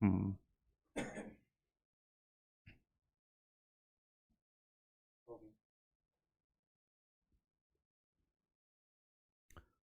हम्म।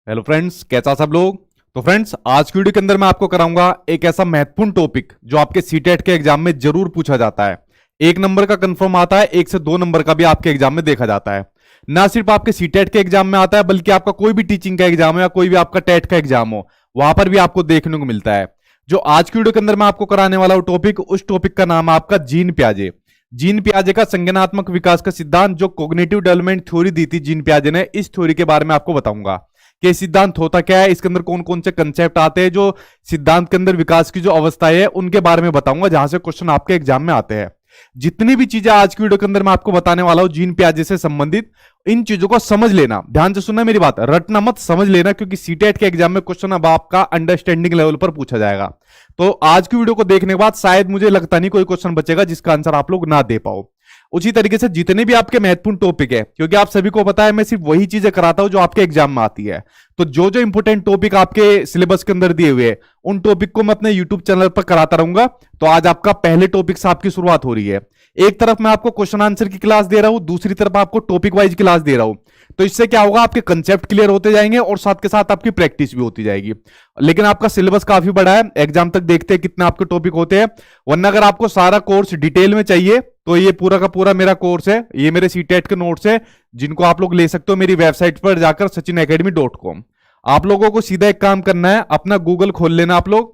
Hello friends, कैसा सब लोग। तो फ्रेंड्स, आज की वीडियो के अंदर मैं आपको कराऊंगा एक ऐसा महत्वपूर्ण टॉपिक जो आपके सीटेट के एग्जाम में जरूर पूछा जाता है। एक नंबर का कंफर्म आता है, एक से दो नंबर का भी आपके एग्जाम में देखा जाता है। ना सिर्फ आपके सीटेट के एग्जाम में आता है, बल्कि आपका कोई भी टीचिंग का एग्जाम हो या कोई भी आपका टेट का एग्जाम हो, वहां पर भी आपको देखने को मिलता है। जो आज की वीडियो के अंदर मैं आपको कराने वाला हूं टॉपिक, उस टॉपिक का नाम है आपका जीन पियाजे। जीन पियाजे का संज्ञानात्मक विकास का सिद्धांत, जो कोग्निटिव डेवलपमेंट थ्योरी दी थी जीन पियाजे ने, इस थ्योरी के बारे में आपको बताऊंगा कि सिद्धांत होता क्या है, इसके अंदर कौन कौन से कंसेप्ट आते हैं, जो सिद्धांत के अंदर विकास की जो अवस्थाएं है उनके बारे में बताऊंगा, जहां से क्वेश्चन आपके एग्जाम में आते हैं। जितनी भी चीजें आज की वीडियो के अंदर मैं आपको बताने वाला हूं जीन पियाजे से संबंधित, इन चीजों को समझ लेना, ध्यान से सुनना मेरी बात, रटना मत, समझ लेना, क्योंकि सीटेट के एग्जाम में क्वेश्चन अब आपका अंडरस्टैंडिंग लेवल पर पूछा जाएगा। तो आज की वीडियो को देखने के बाद शायद मुझे लगता नहीं कोई क्वेश्चन बचेगा जिसका आंसर आप लोग ना दे पाओ। उसी तरीके से जितने भी आपके महत्वपूर्ण टॉपिक है, क्योंकि आप सभी को पता है मैं सिर्फ वही चीजें कराता हूं जो आपके एग्जाम में आती है, तो जो जो इंपोर्टेंट टॉपिक आपके सिलेबस के अंदर दिए हुए हैं उन टॉपिक को मैं अपने यूट्यूब चैनल पर कराता रहूंगा। तो आज आपका पहले टॉपिक से आपकी शुरुआत हो रही है। एक तरफ मैं आपको क्वेश्चन आंसर की क्लास दे रहा हूं, दूसरी तरफ आपको टॉपिक वाइज क्लास दे रहा हूं। तो इससे क्या होगा, आपके कंसेप्ट क्लियर होते जाएंगे और साथ के साथ आपकी प्रैक्टिस भी होती जाएगी। लेकिन आपका सिलेबस काफी बड़ा है, एग्जाम तक देखते हैं कितने आपके टॉपिक होते हैं। वरना अगर आपको सारा कोर्स डिटेल में चाहिए तो ये पूरा का पूरा मेरा कोर्स है, ये मेरे सीटेट के नोट्स है, जिनको आप लोग ले सकते हो मेरी वेबसाइट पर जाकर sachinacademy.com। आप लोगों को सीधा एक काम करना है, अपना गूगल खोल लेना आप लोग।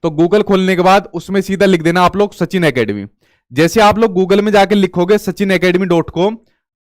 तो गूगल खोलने के बाद उसमें सीधा लिख देना आप लोग सचिन एकेडमी। जैसे आप लोग गूगल में जाकर लिखोगे sachinacademy.com,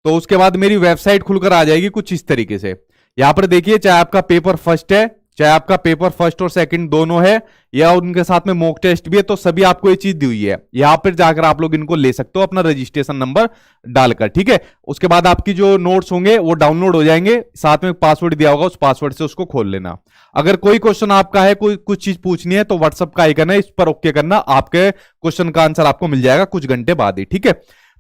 तो उसके बाद मेरी वेबसाइट खुलकर आ जाएगी कुछ इस तरीके से। यहां पर देखिए, चाहे आपका पेपर फर्स्ट है, चाहे आपका पेपर फर्स्ट और सेकंड दोनों है, या उनके साथ में मॉक टेस्ट भी है, तो सभी आपको ये चीज दी हुई है। यहां पर जाकर आप लोग इनको ले सकते हो अपना रजिस्ट्रेशन नंबर डालकर, ठीक है। उसके बाद आपकी जो नोट्स होंगे वो डाउनलोड हो जाएंगे, साथ में पासवर्ड दिया होगा, उस पासवर्ड से उसको खोल लेना। अगर कोई क्वेश्चन आपका है, कोई कुछ चीज पूछनी है, तो व्हाट्सअप का आइकन है, इस पर ओके करना, आपके क्वेश्चन का आंसर आपको मिल जाएगा कुछ घंटे बाद ही, ठीक है।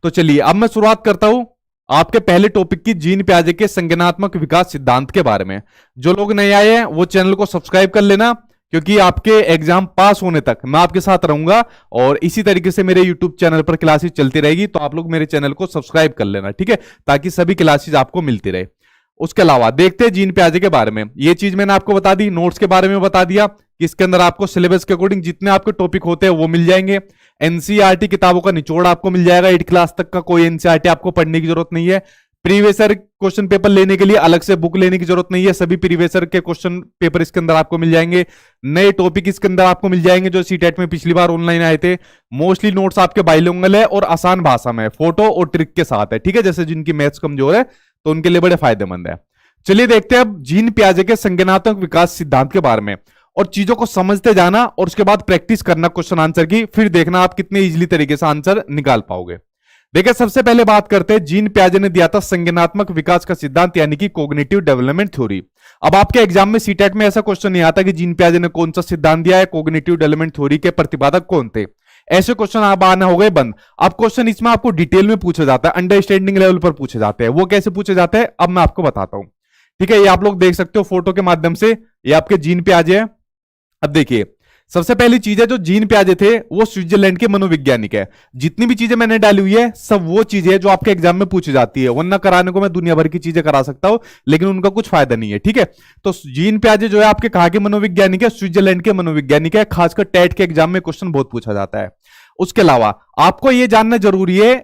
तो चलिए अब मैं शुरुआत करता हूं आपके पहले टॉपिक की, जीन पियाजे के संज्ञानात्मक विकास सिद्धांत के बारे में। जो लोग नए आए हैं वो चैनल को सब्सक्राइब कर लेना, क्योंकि आपके एग्जाम पास होने तक मैं आपके साथ रहूंगा और इसी तरीके से मेरे यूट्यूब चैनल पर क्लासेस चलती रहेगी। तो आप लोग मेरे चैनल को सब्सक्राइब कर लेना, ठीक है, ताकि सभी क्लासेस आपको मिलती रहे। उसके अलावा देखते हैं जीन पियाजे के बारे में। ये चीज मैंने आपको बता दी, नोट्स के बारे में बता दिया कि इसके अंदर आपको सिलेबस के अकॉर्डिंग जितने आपके टॉपिक होते हैं वो मिल जाएंगे। एनसीईआरटी किताबों का निचोड़ आपको मिल जाएगा, 8 क्लास तक का कोई एनसीईआरटी आपको पढ़ने की जरूरत नहीं है। प्रीवियस ईयर क्वेश्चन पेपर लेने के लिए अलग से बुक लेने की जरूरत नहीं है, सभी प्रीवियस ईयर के क्वेश्चन पेपर इसके अंदर आपको मिल जाएंगे। नए टॉपिक इसके अंदर आपको मिल जाएंगे जो सीटेट में पिछली बार ऑनलाइन आए थे। मोस्टली नोट्स आपके बाइलिंगुअल है और आसान भाषा में, फोटो और ट्रिक के साथ है, ठीक है। जैसे जिनकी मैथ्स कमजोर है तो उनके लिए बड़े फायदेमंद है। चलिए देखते हैं अब जीन पियाजे के संज्ञानात्मक विकास सिद्धांत के बारे में, और चीजों को समझते जाना और उसके बाद प्रैक्टिस करना क्वेश्चन आंसर की, फिर देखना आप कितने इजीली तरीके से आंसर निकाल पाओगे। देखिए सबसे पहले बात करते हैं, जीन पियाजे ने दिया था संज्ञानात्मक विकास का सिद्धांत, यानी कि कॉग्निटिव डेवलपमेंट थ्योरी। अब आपके एग्जाम में सीटेट में ऐसा क्वेश्चन नहीं आता कि जीन पियाजे ने कौन सा सिद्धांत दिया है, कॉग्निटिव डेवलपमेंट थ्योरी के प्रतिपादक कौन थे, ऐसे क्वेश्चन आप आना हो गए बंद। अब क्वेश्चन इसमें आपको डिटेल में पूछा जाता है, अंडरस्टैंडिंग लेवल पर पूछे जाते हैं। वो कैसे पूछे जाते हैं अब मैं आपको बताता हूं, ठीक है। ये आप लोग देख सकते हो फोटो के माध्यम से, ये आपके जीन पियाजे है। अब देखिए सबसे पहली चीज है, जो जीन पियाजे थे वो स्विट्जरलैंड के मनोवैज्ञानिक है। जितनी भी चीजें मैंने डाली हुई है सब वो चीजें है जो आपके एग्जाम में पूछी जाती है, वरना कराने को मैं दुनिया भर की चीजें करा सकता हूं, लेकिन उनका कुछ फायदा नहीं है, ठीक है। तो जीन पियाजे जो है आपके कहा के मनोवैज्ञानिक है, स्विट्जरलैंड के मनोवैज्ञानिक है, खासकर टेट के एग्जाम में क्वेश्चन बहुत पूछा जाता है। उसके अलावा आपको यह जानना जरूरी है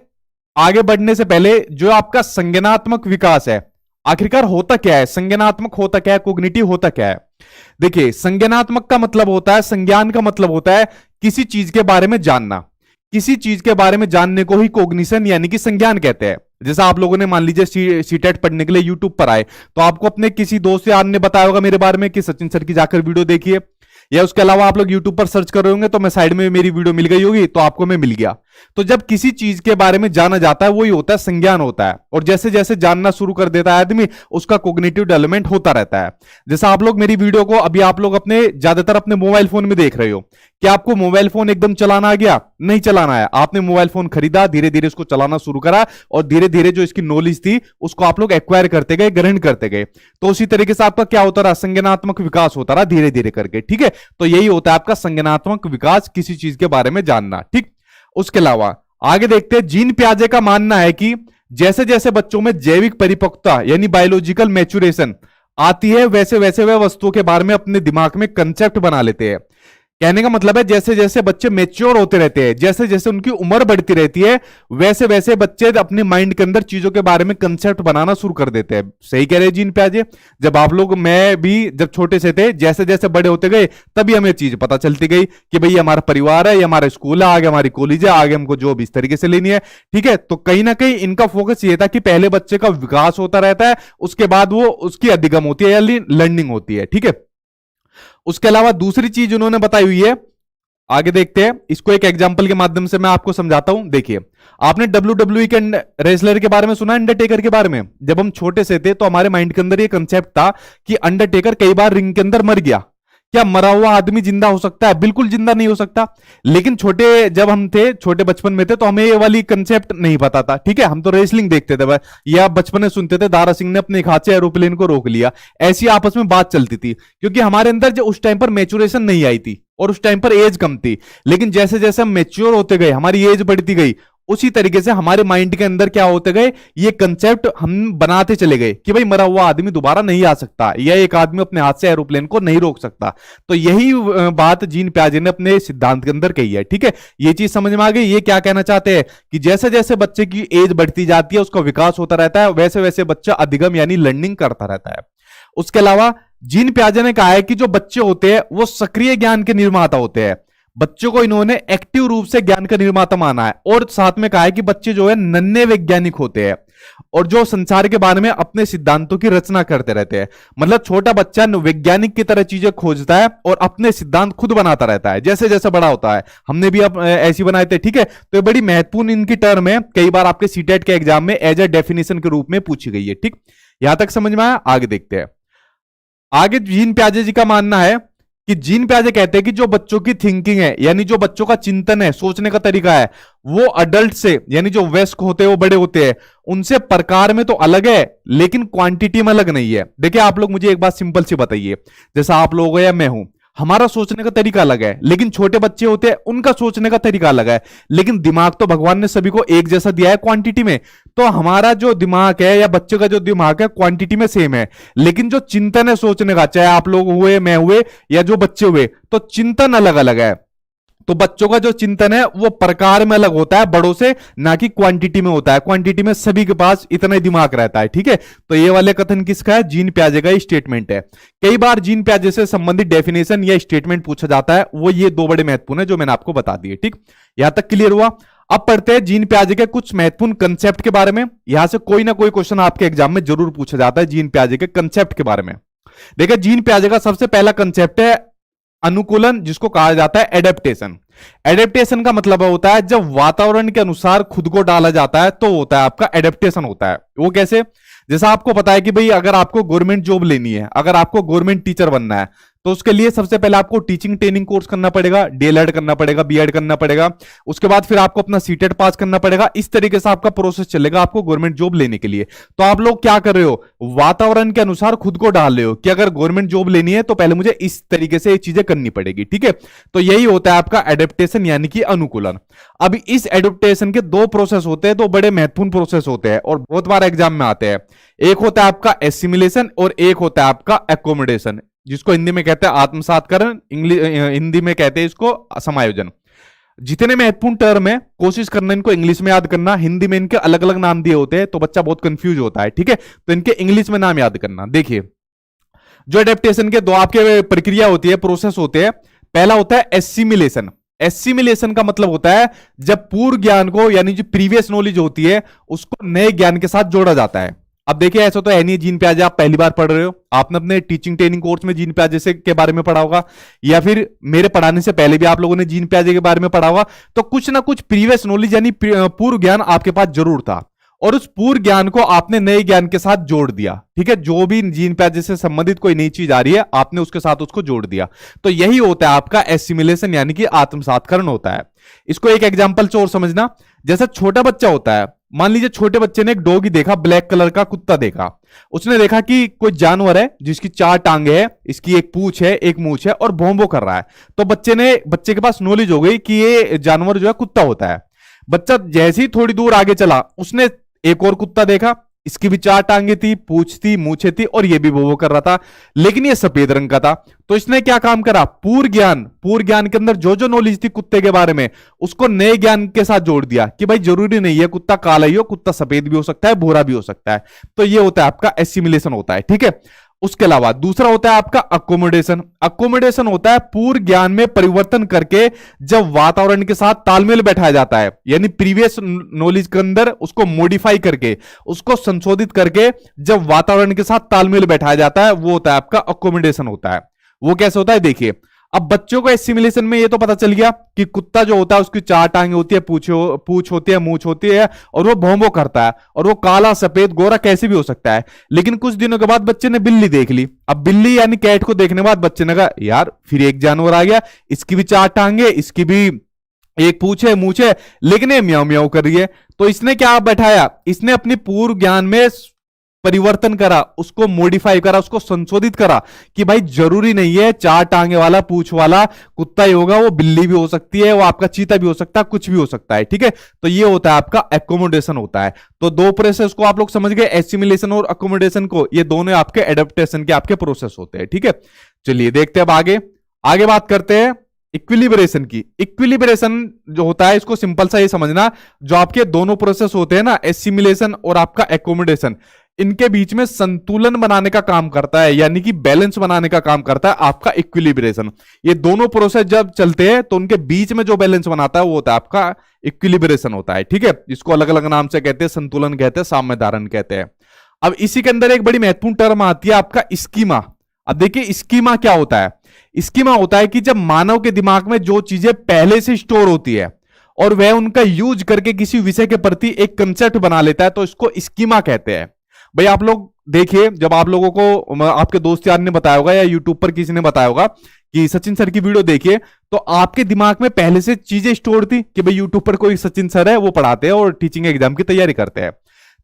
आगे बढ़ने से पहले, जो आपका संज्ञानात्मक विकास है आखिरकार होता क्या है, संज्ञानात्मक होता क्या है, कॉग्निटिव होता क्या है। देखिए संज्ञानात्मक का मतलब होता है, संज्ञान का मतलब होता है किसी चीज के बारे में जानना। किसी चीज के बारे में जानने को ही कॉग्निशन यानी कि संज्ञान कहते हैं। जैसा आप लोगों ने मान लीजिए सीटेट पढ़ने के लिए यूट्यूब पर आए, तो आपको अपने किसी दोस्त यार ने बताया होगा मेरे बारे में कि सचिन सर की जाकर वीडियो देखिए, या उसके अलावा आप लोग यूट्यूब पर सर्च कर रहे होंगे तो मैं साइड में मेरी वीडियो मिल गई होगी तो आपको मैं मिल गया। तो जब किसी चीज के बारे में जाना जाता है वही होता है संज्ञान होता है, और जैसे जैसे जानना शुरू कर देता है आदमी उसका कोग्निटिव डेवलपमेंट होता रहता है। जैसा आप लोग मेरी वीडियो को अभी आप लोग अपने ज्यादातर अपने मोबाइल फोन में देख रहे हो, क्या आपको मोबाइल फोन एकदम चलाना आ गया? नहीं चलाना है। आपने मोबाइल फोन खरीदा, धीरे धीरे उसको चलाना शुरू करा और धीरे धीरे जो इसकी नॉलेज थी उसको आप लोग एक्वायर करते गए, ग्रहण करते गए। तो उसी तरीके से आपका क्या होता रहा? संज्ञानात्मक विकास होता रहा धीरे धीरे करके। ठीक है, तो यही होता है आपका संज्ञानात्मक विकास, किसी चीज के बारे में जानना। ठीक, उसके अलावा आगे देखते हैं। जीन पियाजे का मानना है कि जैसे जैसे बच्चों में जैविक परिपक्वता यानी बायोलॉजिकल मैच्योरेशन आती है वैसे वैसे वे वस्तुओं के बारे में अपने दिमाग में कंसेप्ट बना लेते हैं। कहने का मतलब है जैसे जैसे बच्चे मैच्योर होते रहते हैं, जैसे जैसे उनकी उम्र बढ़ती रहती है, वैसे वैसे बच्चे अपने माइंड के अंदर चीजों के बारे में कंसेप्ट बनाना शुरू कर देते हैं। सही कह रहे हैं जीन पियाजे। जब आप लोग, मैं भी जब छोटे से थे, जैसे जैसे बड़े होते गए तभी हमें चीज पता चलती गई कि भाई हमारा परिवार है, ये हमारा स्कूल है, आगे हमारी कॉलेज है, आगे हमको जॉब इस तरीके से लेनी है। ठीक है, तो कहीं ना कहीं इनका फोकस ये था कि पहले बच्चे का विकास होता रहता है, उसके बाद वो उसकी अधिगम होती है या लर्निंग होती है। ठीक है, उसके अलावा दूसरी चीज उन्होंने बताई हुई है, आगे देखते हैं। इसको एक एग्जांपल के माध्यम से मैं आपको समझाता हूं। देखिए, आपने WWE के रेसलर के बारे में सुना, अंडरटेकर के बारे में? जब हम छोटे से थे तो हमारे माइंड के अंदर ये कंसेप्ट था कि अंडरटेकर कई बार रिंग के अंदर मर गया। क्या मरा हुआ आदमी जिंदा हो सकता है? बिल्कुल जिंदा नहीं हो सकता। लेकिन छोटे जब हम थे, छोटे बचपन में थे, तो हमें ये वाली कंसेप्ट नहीं पता था। ठीक है, हम तो रेसलिंग देखते थे या बचपन में सुनते थे दारा सिंह ने अपने एक हाथ से एरोप्लेन को रोक लिया, ऐसी आपस में बात चलती थी, क्योंकि हमारे अंदर जो उस टाइम पर मैच्योरेशन नहीं आई थी और उस टाइम पर एज कम थी। लेकिन जैसे जैसे हम मैच्योर होते गए, हमारी एज बढ़ती गई, उसी तरीके से हमारे माइंड के अंदर क्या होते गए, ये कंसेप्ट हम बनाते चले गए कि भाई मरा हुआ आदमी दोबारा नहीं आ सकता, या एक आदमी अपने हाथ से एरोप्लेन को नहीं रोक सकता। तो यही बात जीन पियाजे ने अपने सिद्धांत के अंदर कही है। ठीक है, ये चीज समझ में आ गई। ये क्या कहना चाहते हैं कि जैसे जैसे बच्चे की एज बढ़ती जाती है, उसका विकास होता रहता है, वैसे वैसे बच्चा अधिगम यानी लर्निंग करता रहता है। उसके अलावा जीन पियाजे ने कहा है कि जो बच्चे होते हैं वो सक्रिय ज्ञान के निर्माता होते हैं। बच्चों को इन्होंने एक्टिव रूप से ज्ञान का निर्माता माना है, और साथ में कहा है कि बच्चे जो है नन्हे वैज्ञानिक होते हैं और जो संसार के बारे में अपने सिद्धांतों की रचना करते रहते हैं। मतलब छोटा बच्चा वैज्ञानिक की तरह चीजें खोजता है और अपने सिद्धांत खुद बनाता रहता है जैसे जैसे बड़ा होता है। हमने भी अब ऐसी बनाए थे। ठीक है, तो ये बड़ी महत्वपूर्ण इनकी टर्म है, कई बार आपके सीटेट के एग्जाम में एज ए डेफिनेशन के रूप में पूछी गई है। ठीक, यहां तक समझ में आया? आगे देखते हैं। आगे जीन पियाजे जी का मानना है कि जीन पियाजे कहते हैं कि जो बच्चों की थिंकिंग है, यानी जो बच्चों का चिंतन है, सोचने का तरीका है, वो अडल्ट से यानी जो वयस्क होते हैं, वो बड़े होते हैं, उनसे प्रकार में तो अलग है लेकिन क्वांटिटी में अलग नहीं है। देखिए, आप लोग मुझे एक बात सिंपल सी बताइए, जैसा आप लोग हो या मैं हूं, हमारा सोचने का तरीका अलग है, लेकिन छोटे बच्चे होते हैं उनका सोचने का तरीका अलग है। लेकिन दिमाग तो भगवान ने सभी को एक जैसा दिया है क्वांटिटी में। तो हमारा जो दिमाग है या बच्चे का जो दिमाग है क्वांटिटी में सेम है, लेकिन जो चिंतन है सोचने का, चाहे आप लोग हुए, मैं हुए या जो बच्चे हुए, तो चिंतन अलग अलग है। तो बच्चों का जो चिंतन है वो प्रकार में अलग होता है बड़ों से, ना कि क्वांटिटी में होता है। क्वांटिटी में सभी के पास इतना ही दिमाग रहता है। ठीक है, तो ये वाले कथन किसका है? जीन पियाजे का स्टेटमेंट है। कई बार जीन पियाजे से संबंधित डेफिनेशन या स्टेटमेंट पूछा जाता है, वो ये दो बड़े महत्वपूर्ण है जो मैंने आपको बता दिए। ठीक, यहां तक क्लियर हुआ? अब पढ़ते हैं जीन पियाजे के कुछ महत्वपूर्ण कंसेप्ट के बारे में। यहां से कोई ना कोई क्वेश्चन आपके एग्जाम में जरूर पूछा जाता है जीन पियाजे के कंसेप्ट के बारे में। देखिए, जीन पियाजे का सबसे पहला कंसेप्ट है अनुकूलन, जिसको कहा जाता है एडेप्टेशन। एडेप्टेशन का मतलब होता है जब वातावरण के अनुसार खुद को डाला जाता है तो होता है आपका एडेप्टेशन होता है। वो कैसे? जैसा आपको पता है कि भाई अगर आपको गवर्नमेंट जॉब लेनी है, अगर आपको गवर्नमेंट टीचर बनना है, तो उसके लिए सबसे पहले आपको टीचिंग ट्रेनिंग कोर्स करना पड़ेगा, डीएलएड करना पड़ेगा, बीएड करना पड़ेगा, उसके बाद फिर आपको अपना सीटेट पास करना पड़ेगा। इस तरीके से आपका प्रोसेस चलेगा आपको गवर्नमेंट जॉब लेने के लिए। तो आप लोग क्या कर रहे हो? वातावरण के अनुसार खुद को डाल रहे हो कि अगर गवर्नमेंट जॉब लेनी है तो पहले मुझे इस तरीके से ये चीजें करनी पड़ेगी। ठीक है, तो यही होता है आपका एडेप्टेशन यानी कि अनुकूलन। अब इस एडेप्टेशन के दो प्रोसेस होते हैं, दो बड़े महत्वपूर्ण प्रोसेस होते हैं और बहुत बार एग्जाम में आते हैं। एक होता है आपका एसिमिलेशन और एक होता है आपका एकोमोडेशन, जिसको हिंदी में कहते हैं आत्मसातकरण, हिंदी में कहते हैं इसको समायोजन। जितने महत्वपूर्ण टर्म है कोशिश करना इनको इंग्लिश में याद करना, हिंदी में इनके अलग अलग नाम दिए होते हैं तो बच्चा बहुत कंफ्यूज होता है। ठीक है, तो इनके इंग्लिश में नाम याद करना। देखिए, जो एडेप्टेशन के दो आपके प्रक्रिया होती है, प्रोसेस होते हैं। पहला होता है एसिमिलेशन। एसिमिलेशन का मतलब होता है जब पूर्व ज्ञान को यानी जो प्रीवियस नॉलेज होती है उसको नए ज्ञान के साथ जोड़ा जाता है। अब देखिए ऐसा तो है नहीं जीन प्याजे आप पहली बार पढ़ रहे हो, आपने अपने टीचिंग ट्रेनिंग कोर्स में जीन प्याजे से के बारे में पढ़ा होगा, या फिर मेरे पढ़ाने से पहले भी आप लोगों ने जीन प्याजे के बारे में पढ़ा होगा। तो कुछ ना कुछ प्रीवियस नॉलेज यानी पूर्व ज्ञान आपके पास जरूर था, और उस पूर्व ज्ञान को आपने नए ज्ञान के साथ जोड़ दिया। ठीक है, जो भी जीन प्याजे से संबंधित कोई नई चीज आ रही है आपने उसके साथ उसको जोड़ दिया। तो यही होता है आपका एसिमिलेशन यानी कि आत्मसातकरण होता है। इसको एक एग्जांपल से और समझना, जैसा छोटा बच्चा होता है, मान लीजिए छोटे बच्चे ने एक डॉगी देखा, ब्लैक कलर का कुत्ता देखा, उसने देखा कि कोई जानवर है जिसकी 4 टांगे है, इसकी एक पूंछ है, एक मूंछ है और भौंभो कर रहा है। तो बच्चे के पास नॉलेज हो गई कि ये जानवर जो है कुत्ता होता है। बच्चा जैसे ही थोड़ी दूर आगे चला, उसने एक और कुत्ता देखा, इसकी भी 4 टांगे थी, पूंछ थी, मूछे थी और ये भी वो कर रहा था, लेकिन ये सफेद रंग का था। तो इसने क्या काम करा, पूर्व ज्ञान के अंदर जो जो नॉलेज थी कुत्ते के बारे में उसको नए ज्ञान के साथ जोड़ दिया कि भाई जरूरी नहीं है कुत्ता काला ही हो, कुत्ता सफेद भी हो सकता है, भूरा भी हो सकता है। तो ये होता है आपका एसिमिलेशन होता है। ठीक है, उसके अलावा दूसरा होता है आपका अकोमोडेशन। अकोमोडेशन होता है पूर्व ज्ञान में परिवर्तन करके जब वातावरण के साथ तालमेल बैठाया जाता है, यानी प्रीवियस नॉलेज के अंदर उसको मॉडिफाई करके, उसको संशोधित करके जब वातावरण के साथ तालमेल बैठाया जाता है, वो होता है आपका अकोमोडेशन होता है। वो कैसे होता है देखिए, अब बच्चों को एसिमिलेशन में ये तो पता चल गया कि कुत्ता जो होता है उसकी 4 टांगे होती है, पूंछ होती है, मूंछ होती है और वो भौंभो करता है, और वो काला सफेद गोरा कैसे भी हो सकता है। लेकिन कुछ दिनों के बाद बच्चे ने बिल्ली देख ली। अब बिल्ली यानी कैट को देखने के बाद बच्चे ने कहा यार फिर एक जानवर आ गया, इसकी भी 4 टांगे, इसकी भी एक पूंछ है, मूंछ है, लेकिन ये म्याऊ म्याऊ कर रही है। तो इसने क्या बैठाया, इसने अपनी पूर्व ज्ञान में परिवर्तन करा, उसको मॉडिफाई करा, उसको संशोधित करा कि भाई जरूरी नहीं है 4 टांगे वाला पूंछ वाला कुत्ता ही होगा, वो बिल्ली भी हो सकती है, वो आपका चीता भी हो सकता है, कुछ भी हो सकता है। ठीक है, तो ये होता है आपका एकोमोडेशन होता है। तो 2 प्रोसेस को आप लोग समझ गए, एसिमिलेशन और अकोमोडेशन को, ये दोनों आपके एडेप्टेशन के आपके प्रोसेस होते हैं। ठीक है, चलिए देखते हैं अब आगे बात करते हैं इक्विलिब्रेशन की। इक्विलिब्रेशन जो होता है इसको सिंपल सा ये समझना, जो आपके दोनों प्रोसेस होते हैं ना, एसिमिलेशन और आपका एकोमोडेशन, इनके बीच में संतुलन बनाने का काम करता है, यानी कि बैलेंस बनाने का काम करता है आपका इक्विलिब्रेशन। ये दोनों प्रोसेस जब चलते हैं तो उनके बीच में जो बैलेंस बनाता है वो होता है आपका इक्विलिब्रेशन होता है। ठीक है, इसको अलग अलग नाम से कहते हैं, संतुलन कहते हैं, साम्य धारण कहते हैं। अब इसी के अंदर एक बड़ी महत्वपूर्ण टर्म आती है आपका स्कीमा। अब देखिए स्कीमा क्या होता है, स्कीमा होता है कि जब मानव के दिमाग में जो चीजें पहले से स्टोर होती है और वह उनका यूज करके किसी विषय के प्रति एक कंसेप्ट बना लेता है, तो इसको स्कीमा कहते हैं। भाई आप लोग देखिए, जब आप लोगों को आपके दोस्त यार ने बताया होगा या यूट्यूब पर किसी ने बताया होगा कि सचिन सर की वीडियो देखिए, तो आपके दिमाग में पहले से चीजें स्टोर थी कि भाई यूट्यूब पर कोई सचिन सर है, वो पढ़ाते हैं और टीचिंग एग्जाम की तैयारी करते हैं,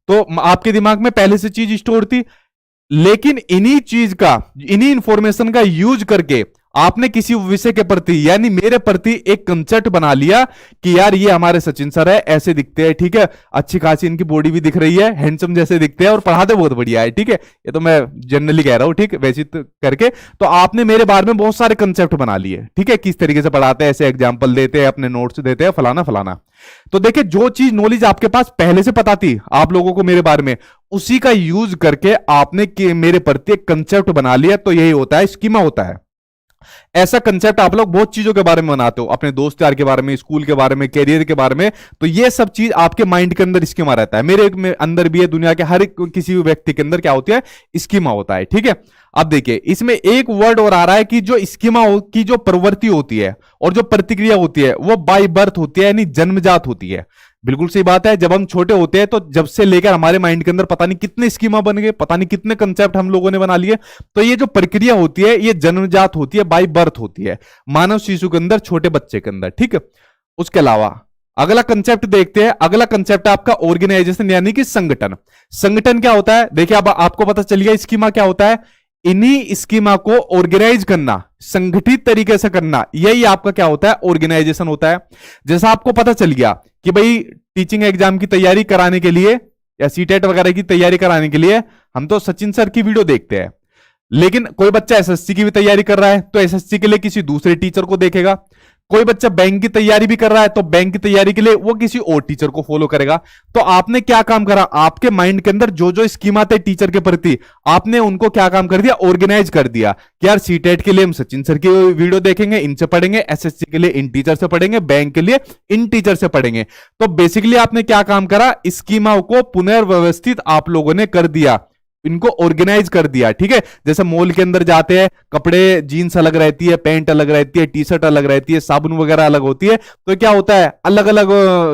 तो आपके दिमाग में पहले से चीज स्टोर थी। लेकिन इन्हीं इंफॉर्मेशन का यूज करके आपने किसी विषय के प्रति यानी मेरे प्रति एक कंसेप्ट बना लिया कि यार ये हमारे सचिन सर है, ऐसे दिखते हैं, ठीक है, अच्छी खासी इनकी बॉडी भी दिख रही है, हैंडसम जैसे दिखते हैं और पढ़ाते बहुत बढ़िया है। ठीक है, ये तो मैं जनरली कह रहा हूं, ठीक, वैसे करके तो आपने मेरे बारे में बहुत सारे कंसेप्ट बना लिए। ठीक है, किस तरीके से पढ़ाते हैं, ऐसे एग्जाम्पल देते हैं, अपने नोट्स देते हैं, फलाना फलाना। तो देखिए जो चीज नॉलेज आपके पास पहले से पता थी आप लोगों को मेरे बारे में, उसी का यूज करके आपने मेरे प्रति एक कंसेप्ट बना लिया, तो यही होता है स्कीमा होता है। ऐसा कंसेप्ट आप लोग बहुत चीजों के बारे में बनाते हो, अपने दोस्त यार के बारे में, स्कूल के बारे में, कैरियर के बारे में, तो ये सब चीज आपके माइंड के अंदर स्कीमा रहता है, मेरे अंदर भी है, दुनिया के हर किसी व्यक्ति के अंदर क्या होती है, स्कीमा होता है। ठीक है, अब देखिए इसमें एक वर्ड और आ रहा है कि जो स्कीमा की जो प्रवृत्ति होती है और जो प्रतिक्रिया होती है वो बाय बर्थ होती है, यानी जन्मजात होती है। बिल्कुल सही बात है, जब हम छोटे होते हैं तो जब से लेकर हमारे माइंड के अंदर पता नहीं कितने स्कीमा बन गए, पता नहीं कितने कंसेप्ट हम लोगों ने बना लिए। तो ये जो प्रक्रिया होती है ये जन्मजात होती है, बाय बर्थ होती है मानव शिशु के अंदर, छोटे बच्चे के अंदर। ठीक है, उसके अलावा अगला कंसेप्ट देखते हैं। अगला कंसेप्ट आपका ऑर्गेनाइजेशन यानी कि संगठन। संगठन क्या होता है, देखिए अब आपको पता चल गया स्कीमा क्या होता है। इन्हीं स्कीमा को ऑर्गेनाइज करना, संगठित तरीके से करना, यही आपका क्या होता है, ऑर्गेनाइजेशन होता है। जैसा आपको पता चल गया कि भाई टीचिंग एग्जाम की तैयारी कराने के लिए या सीटेट वगैरह की तैयारी कराने के लिए हम तो सचिन सर की वीडियो देखते हैं, लेकिन कोई बच्चा एसएससी की भी तैयारी कर रहा है तो एसएससी के लिए किसी दूसरे टीचर को देखेगा, कोई बच्चा बैंक की तैयारी भी कर रहा है तो बैंक की तैयारी के लिए वो किसी और टीचर को फॉलो करेगा। तो आपने क्या काम करा, आपके माइंड के अंदर जो जो स्कीम आते हैं टीचर के प्रति, आपने उनको क्या काम कर दिया, ऑर्गेनाइज कर दिया कि यार सीटेट के लिए हम सचिन सर की वीडियो देखेंगे, इनसे पढ़ेंगे, एसएससी के लिए इन टीचर से पढ़ेंगे, बैंक के लिए इन टीचर से पढ़ेंगे। तो बेसिकली आपने क्या काम करा, स्कीमा को पुनर्व्यवस्थित आप लोगों ने कर दिया, इनको ऑर्गेनाइज कर दिया। ठीक है, जैसे मॉल के अंदर जाते हैं, कपड़े जीन्स अलग रहती है, पैंट अलग रहती है, टी शर्ट अलग रहती है, साबुन वगैरह अलग होती है, तो क्या होता है अलग अलग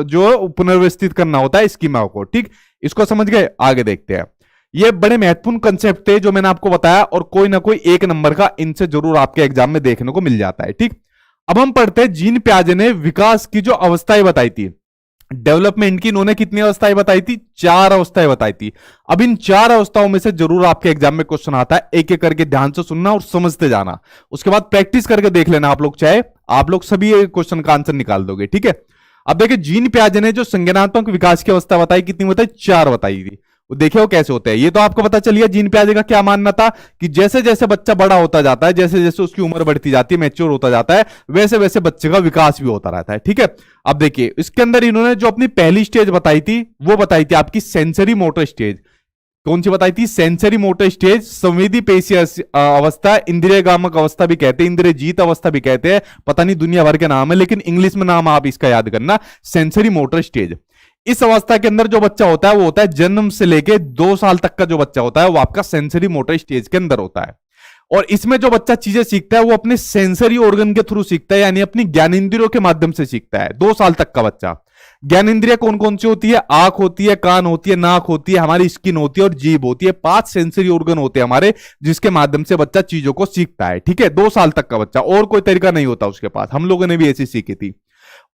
जो पुनर्व्यवस्थित करना होता है स्कीमा को। ठीक, इसको समझ गए, आगे देखते हैं। ये बड़े महत्वपूर्ण कंसेप्ट थे जो मैंने आपको बताया, और कोई ना कोई एक नंबर का इनसे जरूर आपके एग्जाम में देखने को मिल जाता है। ठीक, अब हम पढ़ते हैं जीन पियाजे ने विकास की जो अवस्थाएं बताई थी, डेवलपमेंट की इन्होंने कितनी अवस्थाएं बताई थी, 4 अवस्थाएं बताई थी। अब इन 4 अवस्थाओं में से जरूर आपके एग्जाम में क्वेश्चन आता है, एक एक करके ध्यान से सुनना और समझते जाना, उसके बाद प्रैक्टिस करके देख लेना आप लोग, चाहे आप लोग सभी क्वेश्चन का आंसर निकाल दोगे। ठीक है, अब देखिए जीन पियाजे ने जो संज्ञानात्मक विकास की अवस्था बताई, कितनी बताई, 4 बताई थी। देखिए वो कैसे होते हैं, ये तो आपको पता चल गया जीन पियाजे का क्या मानना था कि जैसे जैसे बच्चा बड़ा होता जाता है, जैसे जैसे उसकी उम्र बढ़ती जाती है, मैच्योर होता जाता है, वैसे वैसे बच्चे का विकास भी होता रहता है। ठीक है, अब देखिए इसके अंदर इन्होंने जो अपनी पहली स्टेज बताई थी, वो बताई थी आपकी सेंसरी मोटर स्टेज। कौन सी बताई थी, सेंसरी मोटर स्टेज, संवेदी पेशीय अवस्था, इंद्रिय गामक अवस्था भी कहते हैं, इंद्रिय जीत अवस्था भी कहते हैं, पता नहीं दुनिया भर के नाम है, लेकिन इंग्लिश में नाम आप इसका याद करना, सेंसरी मोटर स्टेज। इस अवस्था के अंदर जो बच्चा होता है वो होता है जन्म से लेके 2 साल तक का जो बच्चा होता है वो आपका सेंसरी मोटर स्टेज के अंदर होता है। और इसमें जो बच्चा चीजें सीखता है वो अपने सेंसरी ऑर्गन के थ्रू सीखता है, यानी अपनी ज्ञानेंद्रियों के माध्यम से सीखता है। 2 साल तक का बच्चा, ज्ञानेंद्रिय कौन कौन सी होती है, आंख होती है, कान होती है, नाक होती है, हमारी स्किन होती है और जीभ होती है। 5 सेंसरी ऑर्गन होते हैं हमारे, जिसके माध्यम से बच्चा चीजों को सीखता है। ठीक है, 2 साल तक का बच्चा, और कोई तरीका नहीं होता उसके पास, हम लोगों ने भी ऐसी सीखी थी।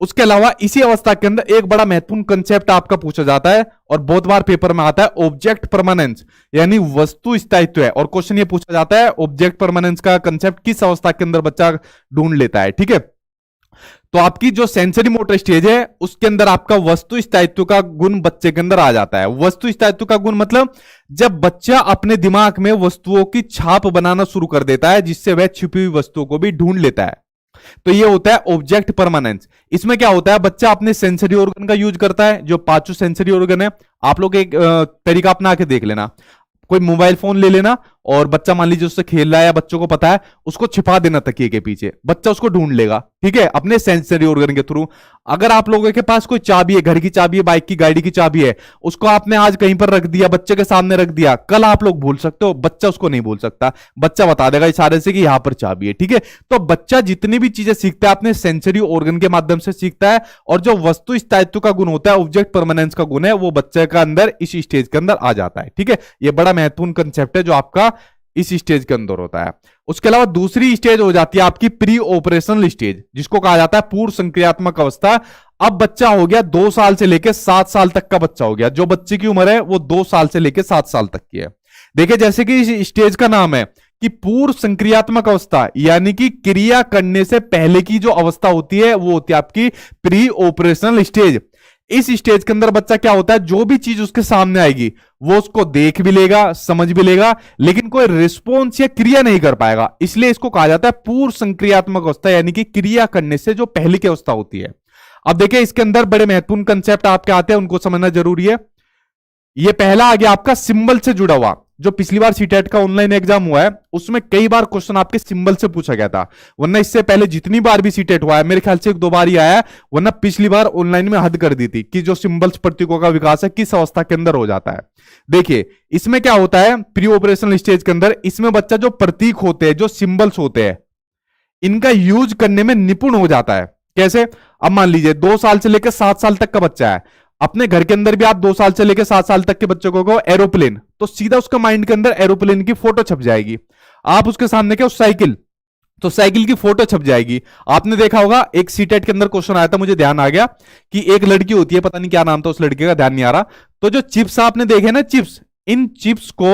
उसके अलावा इसी अवस्था के अंदर एक बड़ा महत्वपूर्ण कंसेप्ट आपका पूछा जाता है और बहुत बार पेपर में आता है, ऑब्जेक्ट परमानेंस, यानी वस्तु स्थायित्व है। और क्वेश्चन ये पूछा जाता है ऑब्जेक्ट परमानेंस का कंसेप्ट किस अवस्था के अंदर बच्चा ढूंढ लेता है। ठीक है, तो आपकी जो सेंसरी मोटर स्टेज है उसके अंदर आपका वस्तु स्थायित्व का गुण बच्चे के अंदर आ जाता है। वस्तु स्थायित्व का गुण मतलब जब बच्चा अपने दिमाग में वस्तुओं की छाप बनाना शुरू कर देता है, जिससे वह छिपी हुई वस्तुओं को भी ढूंढ लेता है, तो ये होता है ऑब्जेक्ट परमानेंस। इसमें क्या होता है, बच्चा अपने सेंसरी ऑर्गन का यूज करता है, जो 5 सेंसरी ऑर्गन है। आप लोग एक तरीका अपना के देख लेना, कोई मोबाइल फोन ले लेना और बच्चा मान लीजिए उससे खेल रहा है या बच्चों को पता है, उसको छिपा देना तकिए के पीछे, बच्चा उसको ढूंढ लेगा। ठीक है, अपने सेंसरी ऑर्गन के थ्रू। अगर आप लोगों के पास कोई चाबी है, घर की चाबी है, बाइक की, गाड़ी की चाबी है, उसको आपने आज कहीं पर रख दिया, बच्चे के सामने रख दिया, कल आप लोग भूल सकते हो, बच्चा उसको नहीं भूल सकता, बच्चा बता देगा इशारे से कि यहां पर चाबी है। ठीक है, तो बच्चा जितनी भी चीजें सीखता है अपने सेंसरी ऑर्गन के माध्यम से सीखता है, और जो वस्तु स्थायित्व का गुण होता है, ऑब्जेक्ट परमानेंस का गुण है, वो बच्चे का अंदर इस स्टेज के अंदर आ जाता है। ठीक है, ये बड़ा महत्वपूर्ण कंसेप्ट है जो आपका इस स्टेज के अंदर होता है। उसके अलावा दूसरी स्टेज हो जाती है आपकी प्री ऑपरेशनल स्टेज, जिसको कहा जाता है पूर्व संक्रियात्मक अवस्था। अब बच्चा हो गया 2 साल से लेकर 7 साल तक का बच्चा हो गया, जो बच्चे की उम्र है वो 2 साल से लेकर 7 साल तक की है। देखिए जैसे कि इस स्टेज का नाम है कि पूर्व संक्रियात्मक अवस्था, यानी कि क्रिया करने से पहले की जो अवस्था होती है वो होती है आपकी प्री ऑपरेशनल स्टेज। इस स्टेज के अंदर बच्चा क्या होता है, जो भी चीज उसके सामने आएगी वो उसको देख भी लेगा, समझ भी लेगा, लेकिन कोई रिस्पॉन्स या क्रिया नहीं कर पाएगा। इसलिए इसको कहा जाता है पूर्व संक्रियात्मक अवस्था, यानी कि क्रिया करने से जो पहले की अवस्था होती है। अब देखिए इसके अंदर बड़े महत्वपूर्ण कंसेप्ट आपके आते हैं, उनको समझना जरूरी है। ये पहला आ गया आपका सिंबल से जुड़ा हुआ। जो पिछली बार सीटेट का ऑनलाइन एग्जाम हुआ है उसमें कई बार क्वेश्चन आपके सिंबल से पूछा गया था, वरना इससे पहले जितनी बार भी सीटेट हुआ है मेरे ख्याल से 1-2 बार ही आया है, वरना पिछली बार ऑनलाइन में हद कर दी थी कि जो सिंबल्स प्रतीकों का विकास है किस अवस्था के अंदर हो जाता है। देखिए इसमें क्या होता है प्री ऑपरेशनल स्टेज के अंदर, इसमें बच्चा जो प्रतीक होते हैं, जो सिंबल्स होते हैं, इनका यूज करने में निपुण हो जाता है। कैसे, अब मान लीजिए 2 साल से लेकर 7 साल तक का बच्चा है, अपने घर के अंदर भी आप 2 साल से लेकर 7 साल तक के बच्चों को कहो एरोप्लेन, तो सीधा उसका माइंड के अंदर एरोप्लेन की फोटो छप जाएगी। आप उसके सामने क्या साइकिल, तो साइकिल की फोटो छप जाएगी। आपने देखा होगा एक सीटेट के अंदर क्वेश्चन आया था, मुझे ध्यान आ गया कि एक लड़की होती है, पता नहीं क्या नाम था उस लड़के का, ध्यान नहीं आ रहा, तो जो चिप्स आपने देखे ना चिप्स, इन चिप्स को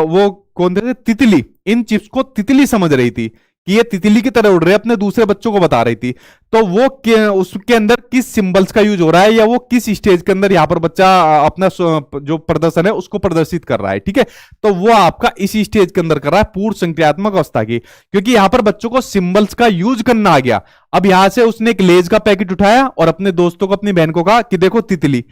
वो कौन थे, तितली, इन चिप्स को तितली समझ रही थी कि ये तितली की तरह उड़ रहे, अपने दूसरे बच्चों को बता रही थी। तो वो उसके अंदर किस सिंबल्स का यूज हो रहा है, या वो किस स्टेज के अंदर यहाँ पर बच्चा अपना जो प्रदर्शन है उसको प्रदर्शित कर रहा है, ठीक है। तो वो आपका इसी स्टेज के अंदर कर रहा है, पूर्ण संक्रियात्मक अवस्था की, क्योंकि यहां पर बच्चों को सिंबल्स का यूज करना आ गया। अब यहां से उसने एक लेज का पैकेट उठाया और अपने दोस्तों को, अपनी बहन को कहा कि देखो तितली।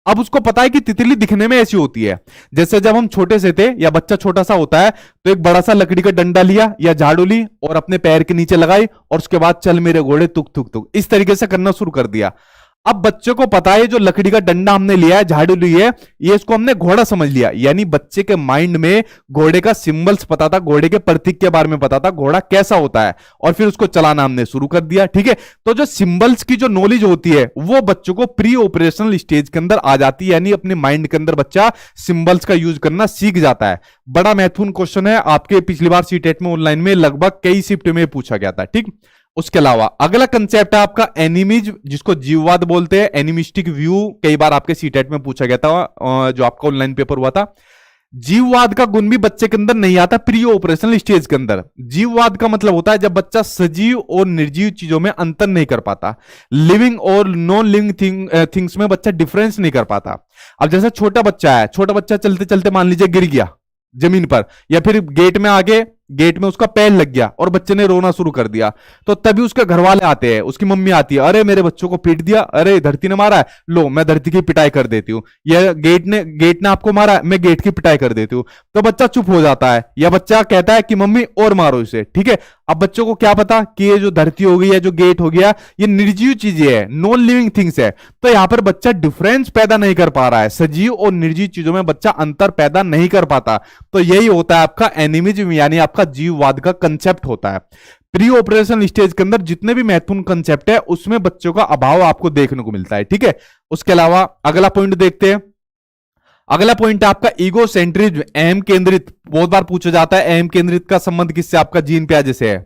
अब उसको पता है कि तितली दिखने में ऐसी होती है, जैसे जब हम छोटे से थे या बच्चा छोटा सा होता है तो एक बड़ा सा लकड़ी का डंडा लिया या झाड़ू ली और अपने पैर के नीचे लगाई और उसके बाद चल मेरे घोड़े तुक तुक तुक, इस तरीके से करना शुरू कर दिया। अब बच्चे को पता है जो लकड़ी का डंडा हमने लिया है, झाड़ू ली है, ये इसको हमने घोड़ा समझ लिया, यानी बच्चे के माइंड में घोड़े का सिंबल्स पता था, घोड़े के प्रतीक के बारे में पता था, घोड़ा कैसा होता है, और फिर उसको चलाना हमने शुरू कर दिया, ठीक है। तो जो सिंबल्स की जो नॉलेज होती है वो बच्चों को प्री ऑपरेशनल स्टेज के अंदर आ जाती है, यानी अपने माइंड के अंदर बच्चा सिंबल्स का यूज करना सीख जाता है। बड़ा महत्वपूर्ण क्वेश्चन है, आपके पिछली बार सीटेट में ऑनलाइन में लगभग कई शिफ्ट में पूछा गया था, ठीक। उसके अलावा अगला कंसेप्ट है आपका एनिमिज, जिसको जीववाद बोलते हैं, एनिमिस्टिक व्यू, कई बार आपके सीटेट में पूछा गया था, जो आपका ऑनलाइन पेपर हुआ था। जीववाद का गुण भी बच्चे के अंदर नहीं आता प्री ऑपरेशनल स्टेज के अंदर। जीववाद का मतलब होता है जब बच्चा सजीव और निर्जीव चीजों में अंतर नहीं कर पाता, लिविंग और नॉन लिविंग थिंग्स में बच्चा डिफरेंस नहीं कर पाता। अब जैसे छोटा बच्चा है, छोटा बच्चा चलते चलते मान लीजिए गिर गया जमीन पर, या फिर गेट में आगे, गेट में उसका पैर लग गया और बच्चे ने रोना शुरू कर दिया, तो तभी उसके घर वाले आते हैं, उसकी मम्मी आती है, अरे मेरे बच्चों को पीट दिया, अरे धरती ने मारा है, लो मैं धरती की पिटाई कर देती हूँ, या गेट ने आपको मारा, मैं गेट की पिटाई कर देती हूँ। तो बच्चा चुप हो जाता है, या बच्चा कहता है कि मम्मी और मारो इसे, ठीक है। अब बच्चों को क्या पता कि ये जो धरती हो गई है, जो गेट हो गया, ये निर्जीव चीजें है, नॉन लिविंग थिंग्स है। तो यहां पर बच्चा डिफरेंस पैदा नहीं कर पा रहा है, सजीव और निर्जीव चीजों में बच्चा अंतर पैदा नहीं कर पाता। तो यही होता है आपका एनिमिज्म, यानी आपका जीववाद का कंसेप्ट होता है। प्री ऑपरेशनल स्टेज के अंदर जितने भी महत्वपूर्ण कंसेप्ट है उसमें बच्चों का अभाव आपको देखने को मिलता है, ठीक है। उसके अलावा अगला पॉइंट देखते हैं। अगला पॉइंट है आपका ईगो सेंट्रिज्म, अहम केंद्रित। बहुत बार पूछा जाता है अहम केंद्रित का संबंध किससे, आपका जीन प्याजे से है,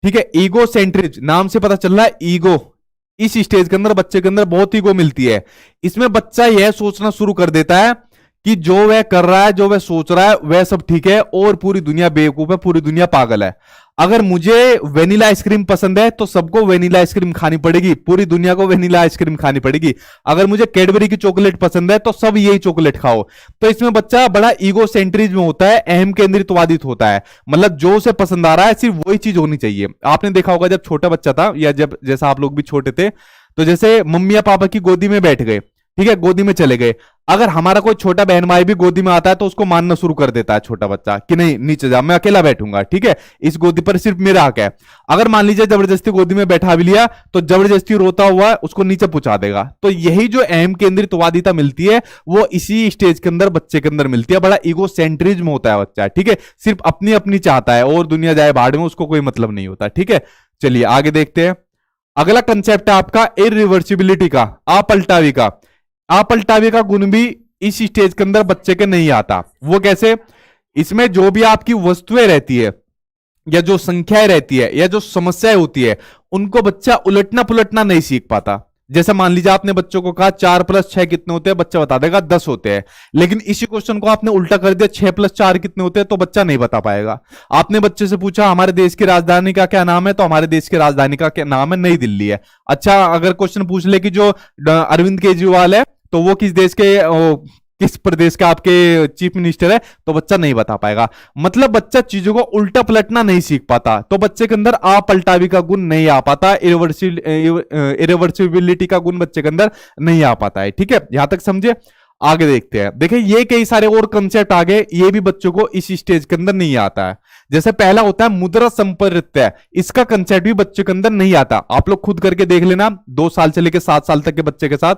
ठीक है। ईगो सेंट्रिज्म नाम से पता चल रहा है, ईगो इस स्टेज के अंदर बच्चे के अंदर बहुत ईगो मिलती है। इसमें बच्चा यह सोचना शुरू कर देता है कि जो वह कर रहा है, जो वह सोच रहा है वह सब ठीक है और पूरी दुनिया बेवकूफ है, पूरी दुनिया पागल है। अगर मुझे वेनिला आइसक्रीम पसंद है तो सबको वेनिला आइसक्रीम खानी पड़ेगी, पूरी दुनिया को वेनिला आइसक्रीम खानी पड़ेगी। अगर मुझे कैडबरी की चॉकलेट पसंद है तो सब यही चॉकलेट खाओ। तो इसमें बच्चा बड़ा ईगो सेंट्रिज्म होता है, अहम केंद्रितवादित होता है, मतलब जो उसे पसंद आ रहा है सिर्फ वही चीज होनी चाहिए। आपने देखा होगा जब छोटा बच्चा था, या जब जैसा आप लोग भी छोटे थे, तो जैसे मम्मी या पापा की गोदी में बैठ गए, ठीक है, गोदी में चले गए, अगर हमारा कोई छोटा बहन भाई भी गोदी में आता है तो उसको मानना शुरू कर देता है छोटा बच्चा कि नहीं नीचे जा, मैं अकेला बैठूंगा, ठीक है, इस गोदी पर सिर्फ मेरा हक है। अगर मान लीजिए जबरदस्ती गोदी में बैठा भी लिया तो जबरदस्ती रोता हुआ उसको नीचे पहुंचा देगा। तो यही जो अहम केंद्रितवादिता मिलती है वो इसी स्टेज के अंदर बच्चे के अंदर मिलती है। बड़ा ईगो सेंट्रिज्म होता है बच्चा, ठीक है, सिर्फ अपनी अपनी चाहता है और दुनिया जाए भाड़ में, उसको कोई मतलब नहीं होता, ठीक है। चलिए आगे देखते हैं। अगला कंसेप्ट है आपका इरिवर्सिबिलिटी का, अपलटावी का। अपलटावे का गुण भी इस स्टेज के अंदर बच्चे के नहीं आता। वो कैसे? इसमें जो भी आपकी वस्तुएं रहती है या जो संख्याएं रहती है या जो समस्याएं होती है उनको बच्चा उलटना पुलटना नहीं सीख पाता। जैसे मान लीजिए आपने बच्चों को कहा 4 + 6 कितने होते हैं, बच्चा बता देगा 10 होते हैं, लेकिन इसी क्वेश्चन को आपने उल्टा कर दिया 6 + 4 कितने होते हैं, तो बच्चा नहीं बता पाएगा। आपने बच्चे से पूछा हमारे देश की राजधानी का क्या नाम है, तो हमारे देश की राजधानी का क्या नाम है, नई दिल्ली है। अच्छा अगर क्वेश्चन पूछ ले कि जो अरविंद केजरीवाल है तो वो किस देश के किस प्रदेश का आपके चीफ मिनिस्टर है, तो बच्चा नहीं बता पाएगा। मतलब बच्चा चीजों को उल्टा पलटना नहीं सीख पाता, तो बच्चे के अंदर अपलटावी का गुण नहीं आ पाता, इरिवर्सिबिलिटी का गुण बच्चे के अंदर नहीं आ पाता है, ठीक है। यहां तक समझे। आगे देखते हैं। देखिए ये कई सारे और कंसेप्ट आ गए, ये भी बच्चों को इस स्टेज के अंदर नहीं आता है। जैसे पहला होता है मुद्रा संपत्ति, इसका कंसेप्ट भी बच्चे के अंदर नहीं आता। आप लोग खुद करके देख लेना, 2 साल से लेकर 7 साल तक के बच्चे के साथ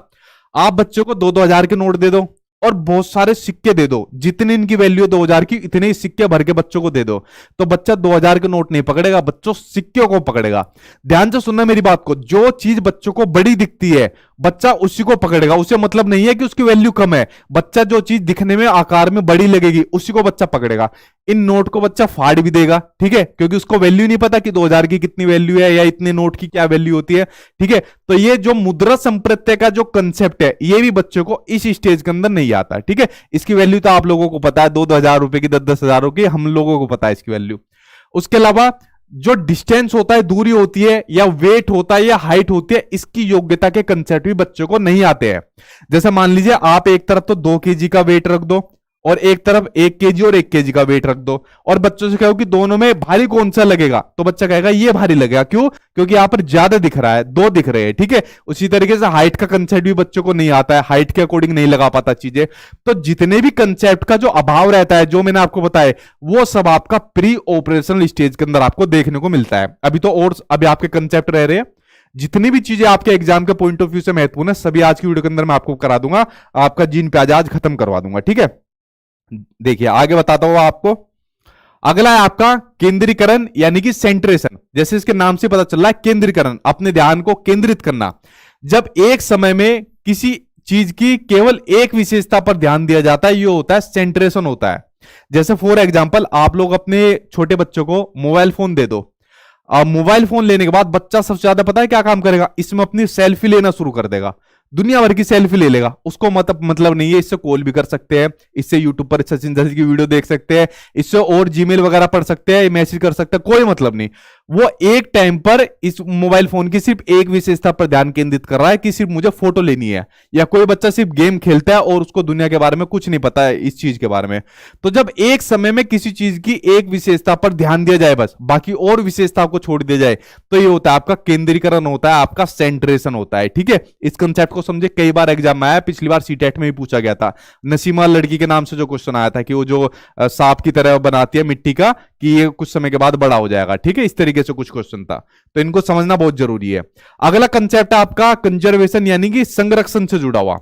आप बच्चों को 2-2 हजार के नोट दे दो और बहुत सारे सिक्के दे दो, जितनी इनकी वैल्यू 2000 की इतने ही सिक्के भर के बच्चों को दे दो, तो बच्चा 2000 के नोट नहीं पकड़ेगा, बच्चों सिक्कों को पकड़ेगा। ध्यान से सुनना मेरी बात को, जो चीज बच्चों को बड़ी दिखती है बच्चा उसी को पकड़ेगा। उसे मतलब नहीं है कि उसकी वैल्यू कम है, बच्चा जो चीज दिखने में आकार में बड़ी लगेगी उसी को बच्चा पकड़ेगा। इन नोट को बच्चा फाड़ भी देगा, ठीक है, क्योंकि उसको वैल्यू नहीं पता कि 2000 की कितनी वैल्यू है या इतने नोट की क्या वैल्यू होती है, ठीक है। तो ये जो मुद्रा संप्रत्यय का जो कंसेप्ट है ये भी बच्चों को इस स्टेज के अंदर नहीं आता, ठीक है। इसकी वैल्यू तो आप लोगों को पता है, 2-2 हजार रुपए की, 10-10 हजारों की, हम लोगों को पता है इसकी वैल्यू। उसके अलावा जो डिस्टेंस होता है, दूरी होती है, या वेट होता है, या हाइट होती है, इसकी योग्यता के कंसेप्ट भी बच्चों को नहीं आते हैं। जैसे मान लीजिए आप एक तरफ तो 2 kg का वेट रख दो और एक तरफ 1 kg और 1 kg का वेट रख दो, और बच्चों से कहो कि दोनों में भारी कौन सा लगेगा, तो बच्चा कहेगा ये भारी लगेगा। क्यों? क्योंकि यहां पर ज्यादा दिख रहा है, 2 दिख रहे हैं, ठीक है। उसी तरीके से हाइट का कंसेप्ट भी बच्चों को नहीं आता है, हाइट के अकॉर्डिंग नहीं लगा पाता चीजें। तो जितने भी कंसेप्ट का जो अभाव रहता है, जो मैंने आपको बताया, वो सब आपका प्री ऑपरेशनल स्टेज के अंदर आपको देखने को मिलता है। अभी तो और अभी आपके कंसेप्ट रह रहे हैं, जितनी भी चीजें आपके एग्जाम के पॉइंट ऑफ व्यू से महत्वपूर्ण है, सभी आज की वीडियो के अंदर मैं आपको करा दूंगा, आपका जीन प्याज आज खत्म करवा दूंगा, ठीक है। देखिए आगे बताता हूं आपको। अगला है आपका केंद्रीकरण यानी कि सेंट्रेशन। जैसे इसके नाम से पता चल रहा है, केंद्रीकरण, अपने ध्यान को केंद्रित करना। जब एक समय में किसी चीज की केवल एक विशेषता पर ध्यान दिया जाता है, ये होता है सेंट्रेशन होता है। जैसे फॉर एग्जांपल आप लोग अपने छोटे बच्चों को मोबाइल फोन दे दो। अब मोबाइल फोन लेने के बाद बच्चा सबसे ज्यादा पता है क्या काम करेगा? इसमें अपनी सेल्फी लेना शुरू कर देगा, दुनिया भर की सेल्फी ले लेगा। उसको मतलब नहीं है, इससे कॉल भी कर सकते हैं, इससे यूट्यूब पर सचिन दर्जी की वीडियो देख सकते हैं, इससे और जीमेल वगैरह पढ़ सकते हैं, मैसेज कर सकते हैं, कोई मतलब नहीं। वो एक टाइम पर इस मोबाइल फोन की सिर्फ एक विशेषता पर ध्यान केंद्रित कर रहा है कि सिर्फ मुझे फोटो लेनी है। या कोई बच्चा सिर्फ गेम खेलता है और उसको दुनिया के बारे में कुछ नहीं पता है, इस चीज के बारे में। तो जब एक समय में किसी चीज की एक विशेषता पर ध्यान दिया जाए, बस बाकी और विशेषता को छोड़ दिया जाए, तो ये होता है आपका केंद्रीकरण, होता है आपका सेंट्रेशन होता है, ठीक है। इस कंसेप्ट को समझे, कई बार एग्जाम में आया, पिछली बार सीटेट में भी पूछा गया था। नसीमा लड़की के नाम से जो क्वेश्चन आया था कि वो जो सांप की तरह बनाती है मिट्टी का, कि ये कुछ समय के बाद बड़ा हो जाएगा, ठीक है, इस तरीके से कुछ क्वेश्चन था। तो इनको समझना बहुत जरूरी है। अगला कंसेप्ट है आपका कंजर्वेशन यानी कि संरक्षण से जुड़ा हुआ।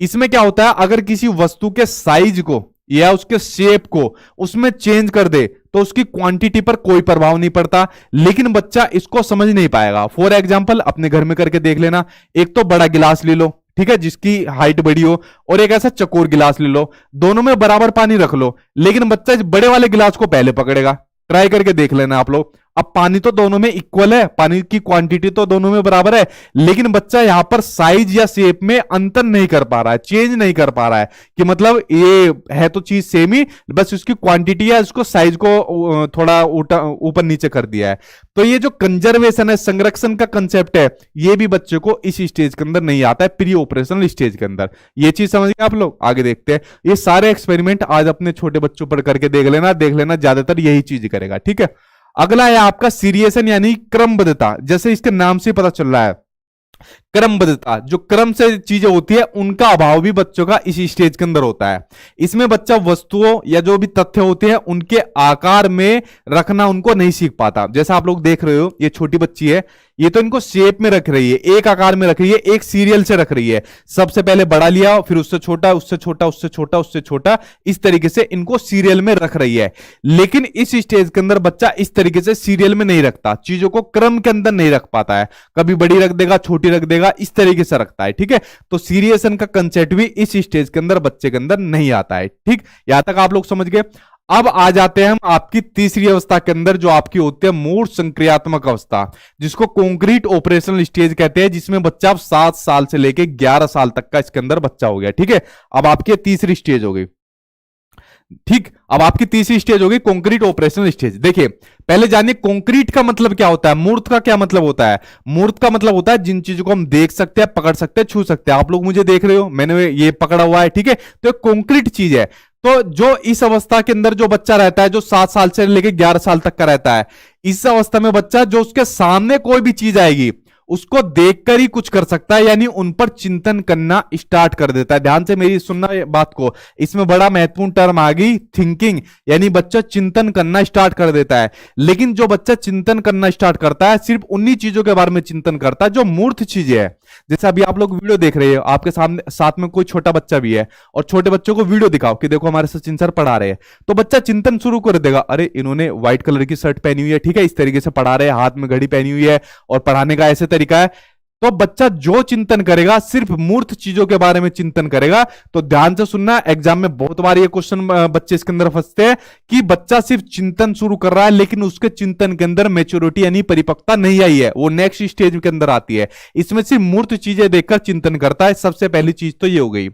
इसमें क्या होता है, अगर किसी वस्तु के साइज को या उसके शेप को उसमें चेंज कर दे तो उसकी क्वांटिटी पर कोई प्रभाव नहीं पड़ता, लेकिन बच्चा इसको समझ नहीं पाएगा। फॉर एग्जांपल अपने घर में करके देख लेना, एक तो बड़ा गिलास ले लो, ठीक है, जिसकी हाइट बड़ी हो, और एक ऐसा चकोर गिलास ले लो, दोनों में बराबर पानी रख लो, लेकिन बच्चा इस बड़े वाले गिलास को पहले पकड़ेगा। ट्राई करके देख लेना आप लोग। अब पानी तो दोनों में इक्वल है, पानी की क्वांटिटी तो दोनों में बराबर है, लेकिन बच्चा यहां पर साइज या शेप में अंतर नहीं कर पा रहा है, चेंज नहीं कर पा रहा है, कि मतलब ये है तो चीज सेम ही, बस उसकी क्वांटिटी या उसको साइज को थोड़ा ऊपर नीचे कर दिया है। तो ये जो कंजर्वेशन है, संरक्षण का कंसेप्ट है, ये भी बच्चे को इस स्टेज के अंदर नहीं आता है, प्री ऑपरेशनल स्टेज के अंदर। ये चीज समझ गए आप लोग? आगे देखते हैं। ये सारे एक्सपेरिमेंट आज अपने छोटे बच्चों पर करके देख लेना, ज्यादातर यही चीज करेगा, ठीक है। अगला है आपका सीरियसन यानी क्रमबद्धता। जैसे इसके नाम से पता चल रहा है, क्रमबद्धता, जो क्रम से चीजें होती है उनका अभाव भी बच्चों का इसी स्टेज के अंदर होता है। इसमें बच्चा वस्तुओं या जो भी तथ्य होते हैं उनके आकार में रखना उनको नहीं सीख पाता। जैसा आप लोग देख रहे हो, ये छोटी बच्ची है, ये तो इनको शेप में रख रही है, एक आकार में रख रही है, एक सीरियल से रख रही है। सबसे पहले बड़ा लिया, फिर उससे छोटा, उससे छोटा, उससे छोटा, उससे छोटा, इस तरीके से इनको सीरियल में रख रही है। लेकिन इस स्टेज के अंदर बच्चा इस तरीके से सीरियल में नहीं रखता, चीजों को क्रम के अंदर नहीं रख पाता है, कभी बड़ी रख देगा, छोटी रख देगा, इस तरीके से रखता है, ठीक है। तो सीरियसन का कंसेप्ट भी इस स्टेज के अंदर बच्चे के अंदर नहीं आता है, ठीक। यहां तक आप लोग समझ गए। अब आ जाते हैं हम आपकी तीसरी अवस्था के अंदर, जो आपकी होती है मूर्त संक्रियात्मक अवस्था, जिसको कॉन्क्रीट ऑपरेशनल स्टेज कहते हैं, जिसमें बच्चा अब 7 साल से लेके 11 साल तक का इसके अंदर बच्चा हो गया, ठीक है। अब आपकी तीसरी स्टेज हो गई, ठीक। अब आपकी तीसरी स्टेज होगी कंक्रीट ऑपरेशनल स्टेज। देखिए पहले जानिए कंक्रीट का मतलब क्या होता है, मूर्त का क्या मतलब होता है। मूर्त का मतलब होता है जिन चीजों को हम देख सकते हैं, पकड़ सकते हैं, छू सकते हैं। आप लोग मुझे देख रहे हो, मैंने ये पकड़ा हुआ है, ठीक है, तो कंक्रीट चीज है। तो जो इस अवस्था के अंदर जो बच्चा रहता है, जो 7 साल से लेकर 11 साल तक का रहता है, इस अवस्था में बच्चा जो उसके सामने कोई भी चीज आएगी उसको देखकर ही कुछ कर सकता है, यानी उन पर चिंतन करना स्टार्ट कर देता है। ध्यान से मेरी सुनना बात को, इसमें बड़ा महत्वपूर्ण टर्म आ गई थिंकिंग, यानी बच्चा चिंतन करना स्टार्ट कर देता है। लेकिन जो बच्चा चिंतन करना स्टार्ट करता है, सिर्फ उन्हीं चीजों के बारे में चिंतन करता है जो मूर्त चीजें है। जैसे अभी आप लोग वीडियो देख रहे हो, आपके सामने साथ में कोई छोटा बच्चा भी है, और छोटे बच्चों को वीडियो दिखाओ कि देखो हमारे सचिन सर पढ़ा रहे हैं, तो बच्चा चिंतन शुरू कर देगा, अरे इन्होंने व्हाइट कलर की शर्ट पहनी हुई है, ठीक है, इस तरीके से पढ़ा रहे हैं, हाथ में घड़ी पहनी हुई है, और पढ़ाने का ऐसे तरीका है। तो बच्चा जो चिंतन करेगा सिर्फ मूर्त चीजों के बारे में चिंतन करेगा। तो ध्यान से सुनना, एग्जाम में बहुत बार ये क्वेश्चन बच्चे इसके अंदर फंसते हैं कि बच्चा सिर्फ चिंतन शुरू कर रहा है, लेकिन उसके चिंतन के अंदर मैच्योरिटी यानी परिपक्वता नहीं आई है, वो नेक्स्ट स्टेज के अंदर आती है। इसमें सिर्फ मूर्त चीजें देखकर चिंतन करता है। सबसे पहली चीज तो ये हो गई।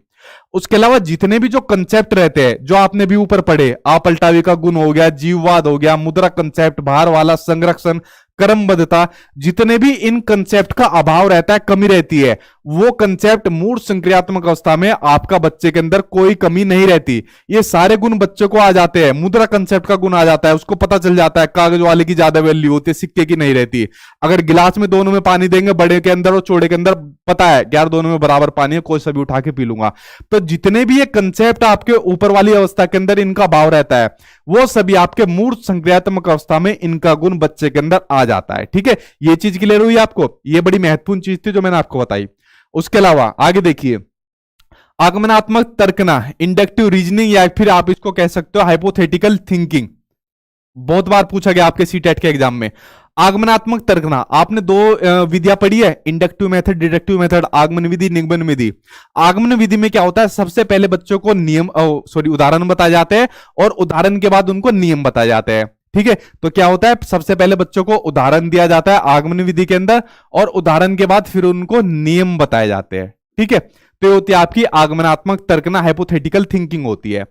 उसके अलावा जितने भी जो कंसेप्ट रहते हैं जो आपने भी ऊपर पढ़े, अपलटावी का गुण हो गया, जीववाद हो गया, मुद्रा कंसेप्ट, भार वाला संरक्षण, क्रमबद्धता, जितने भी इन कंसेप्ट का अभाव रहता है, कमी रहती है, वो कंसेप्ट मूढ़ संक्रियात्मक अवस्था में आपका बच्चे के अंदर कोई कमी नहीं रहती। ये सारे गुण बच्चे को आ जाते हैं। मुद्रा कंसेप्ट का गुण आ जाता है, उसको पता चल जाता है कागज वाले की ज्यादा वैल्यू होती है, सिक्के की नहीं रहती। अगर गिलास में दोनों में पानी देंगे, बड़े के अंदर और छोटे के अंदर, पता है यार दोनों में बराबर पानी है, कोई सा भी उठा के पी लूंगा। तो जितने भी ये कंसेप्ट आपके ऊपर वाली अवस्था के अंदर इनका भाव रहता है, वो सभी आपके मूढ़ संक्रियात्मक अवस्था में इनका गुण बच्चे के अंदर आ जाता है। ठीक है, ये चीज क्लियर हुई आपको? ये बड़ी महत्वपूर्ण चीज थी जो मैंने आपको बताई। उसके अलावा आगे देखिए, आगमनात्मक तर्कना, इंडक्टिव रीजनिंग, या फिर आप इसको कह सकते हो हाइपोथेटिकल थिंकिंग, बहुत बार पूछा गया आपके सीटेट के एग्जाम में। आगमनात्मक तर्कना, आपने दो विधियां पढ़ी है, इंडक्टिव मेथड, डिडक्टिव मेथड, आगमन विधि, निगमन विधि। आगमन विधि में क्या होता है, सबसे पहले बच्चों को उदाहरण बताए जाते हैं और उदाहरण के बाद उनको नियम बताए जाते हैं। ठीक है, तो क्या होता है, सबसे पहले बच्चों को उदाहरण दिया जाता है आगमन विधि के अंदर, और उदाहरण के बाद फिर उनको नियम बताए जाते हैं। ठीक है, तो ये होती है आपकी आगमनात्मक तर्कना, हाइपोथेटिकल थिंकिंग होती है।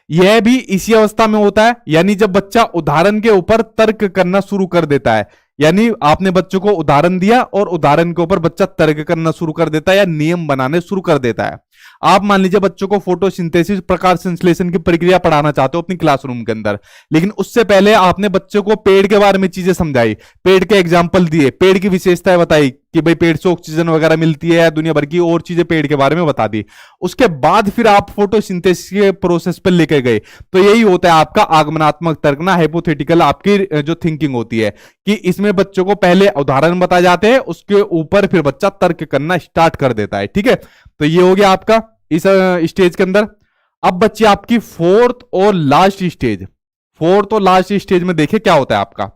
यह भी इसी अवस्था में होता है, यानी जब बच्चा उदाहरण के ऊपर तर्क करना शुरू कर देता है, यानी आपने बच्चों को उदाहरण दिया और उदाहरण के ऊपर बच्चा तर्क करना शुरू कर देता है या नियम बनाने शुरू कर देता है। आप मान लीजिए बच्चों को फोटोसिंथेसिस, प्रकाश संश्लेषण की प्रक्रिया पढ़ाना चाहते हो अपनी क्लासरूम के अंदर, लेकिन उससे पहले आपने बच्चों को पेड़ के बारे में चीजें समझाई, पेड़ के एग्जाम्पल दिए, पेड़ की विशेषताएं बताई कि भाई पेड़ से ऑक्सीजन वगैरह मिलती है, दुनिया भर की और चीजें पेड़ के बारे में बता दी। उसके बाद फिर आप फोटोसिंथेसिस के प्रोसेस पर लेके गए। तो यही होता है आपका आगमनात्मक तर्कना, हाइपोथेटिकल आपकी जो थिंकिंग होती है, कि इसमें बच्चों को पहले उदाहरण बताए जाते हैं, उसके ऊपर फिर बच्चा तर्क करना स्टार्ट कर देता है। ठीक है, तो ये हो गया आपका इस स्टेज के अंदर। अब बच्चे आपकी फोर्थ और लास्ट स्टेज में देखिए क्या होता है आपका।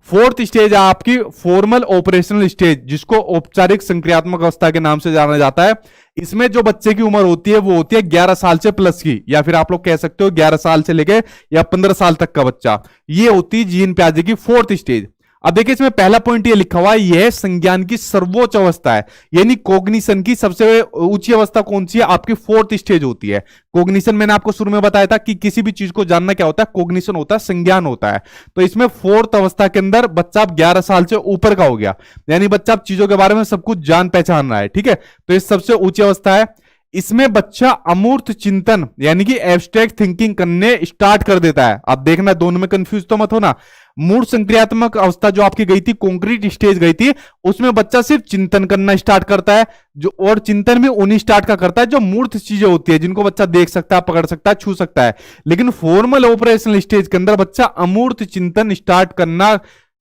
फोर्थ स्टेज है आपकी फॉर्मल ऑपरेशनल स्टेज, जिसको औपचारिक संक्रियात्मक अवस्था के नाम से जाना जाता है। इसमें जो बच्चे की उम्र होती है वो होती है 11 साल से प्लस की, या फिर आप लोग कह सकते हो 11 साल से लेके या 15 साल तक का बच्चा। ये होती है जीन प्याजे की फोर्थ स्टेज। अब देखिए इसमें पहला पॉइंट ये लिखा हुआ है, यह संज्ञान की सर्वोच्च अवस्था है, यानी कॉग्निशन की सबसे ऊंची अवस्था कौन सी है, आपकी फोर्थ स्टेज होती है। कॉग्निशन मैंने आपको शुरू में बताया था कि किसी भी चीज को जानना क्या होता है, कॉग्निशन होता है, संज्ञान होता है। तो इसमें फोर्थ अवस्था के अंदर बच्चा अब 11 साल से ऊपर का हो गया, यानी बच्चा अब चीजों के बारे में सब कुछ जान पहचान रहा है। ठीक है, तो ये सबसे ऊंची अवस्था है। इसमें बच्चा अमूर्त चिंतन यानी कि एब्स्ट्रैक्ट थिंकिंग करने स्टार्ट कर देता है। आप देखना दोनों में कंफ्यूज तो मत होना। मूढ़ संक्रियात्मक अवस्था जो आपकी गई थी, कॉन्क्रीट स्टेज गई थी, उसमें बच्चा सिर्फ चिंतन करना स्टार्ट करता है, जो और चिंतन भी उन्हीं स्टार्ट का करता है जो मूर्त चीजें होती है, जिनको बच्चा देख सकता है, पकड़ सकता है, छू सकता है। लेकिन फॉर्मल ऑपरेशनल स्टेज के अंदर बच्चा अमूर्त चिंतन स्टार्ट करना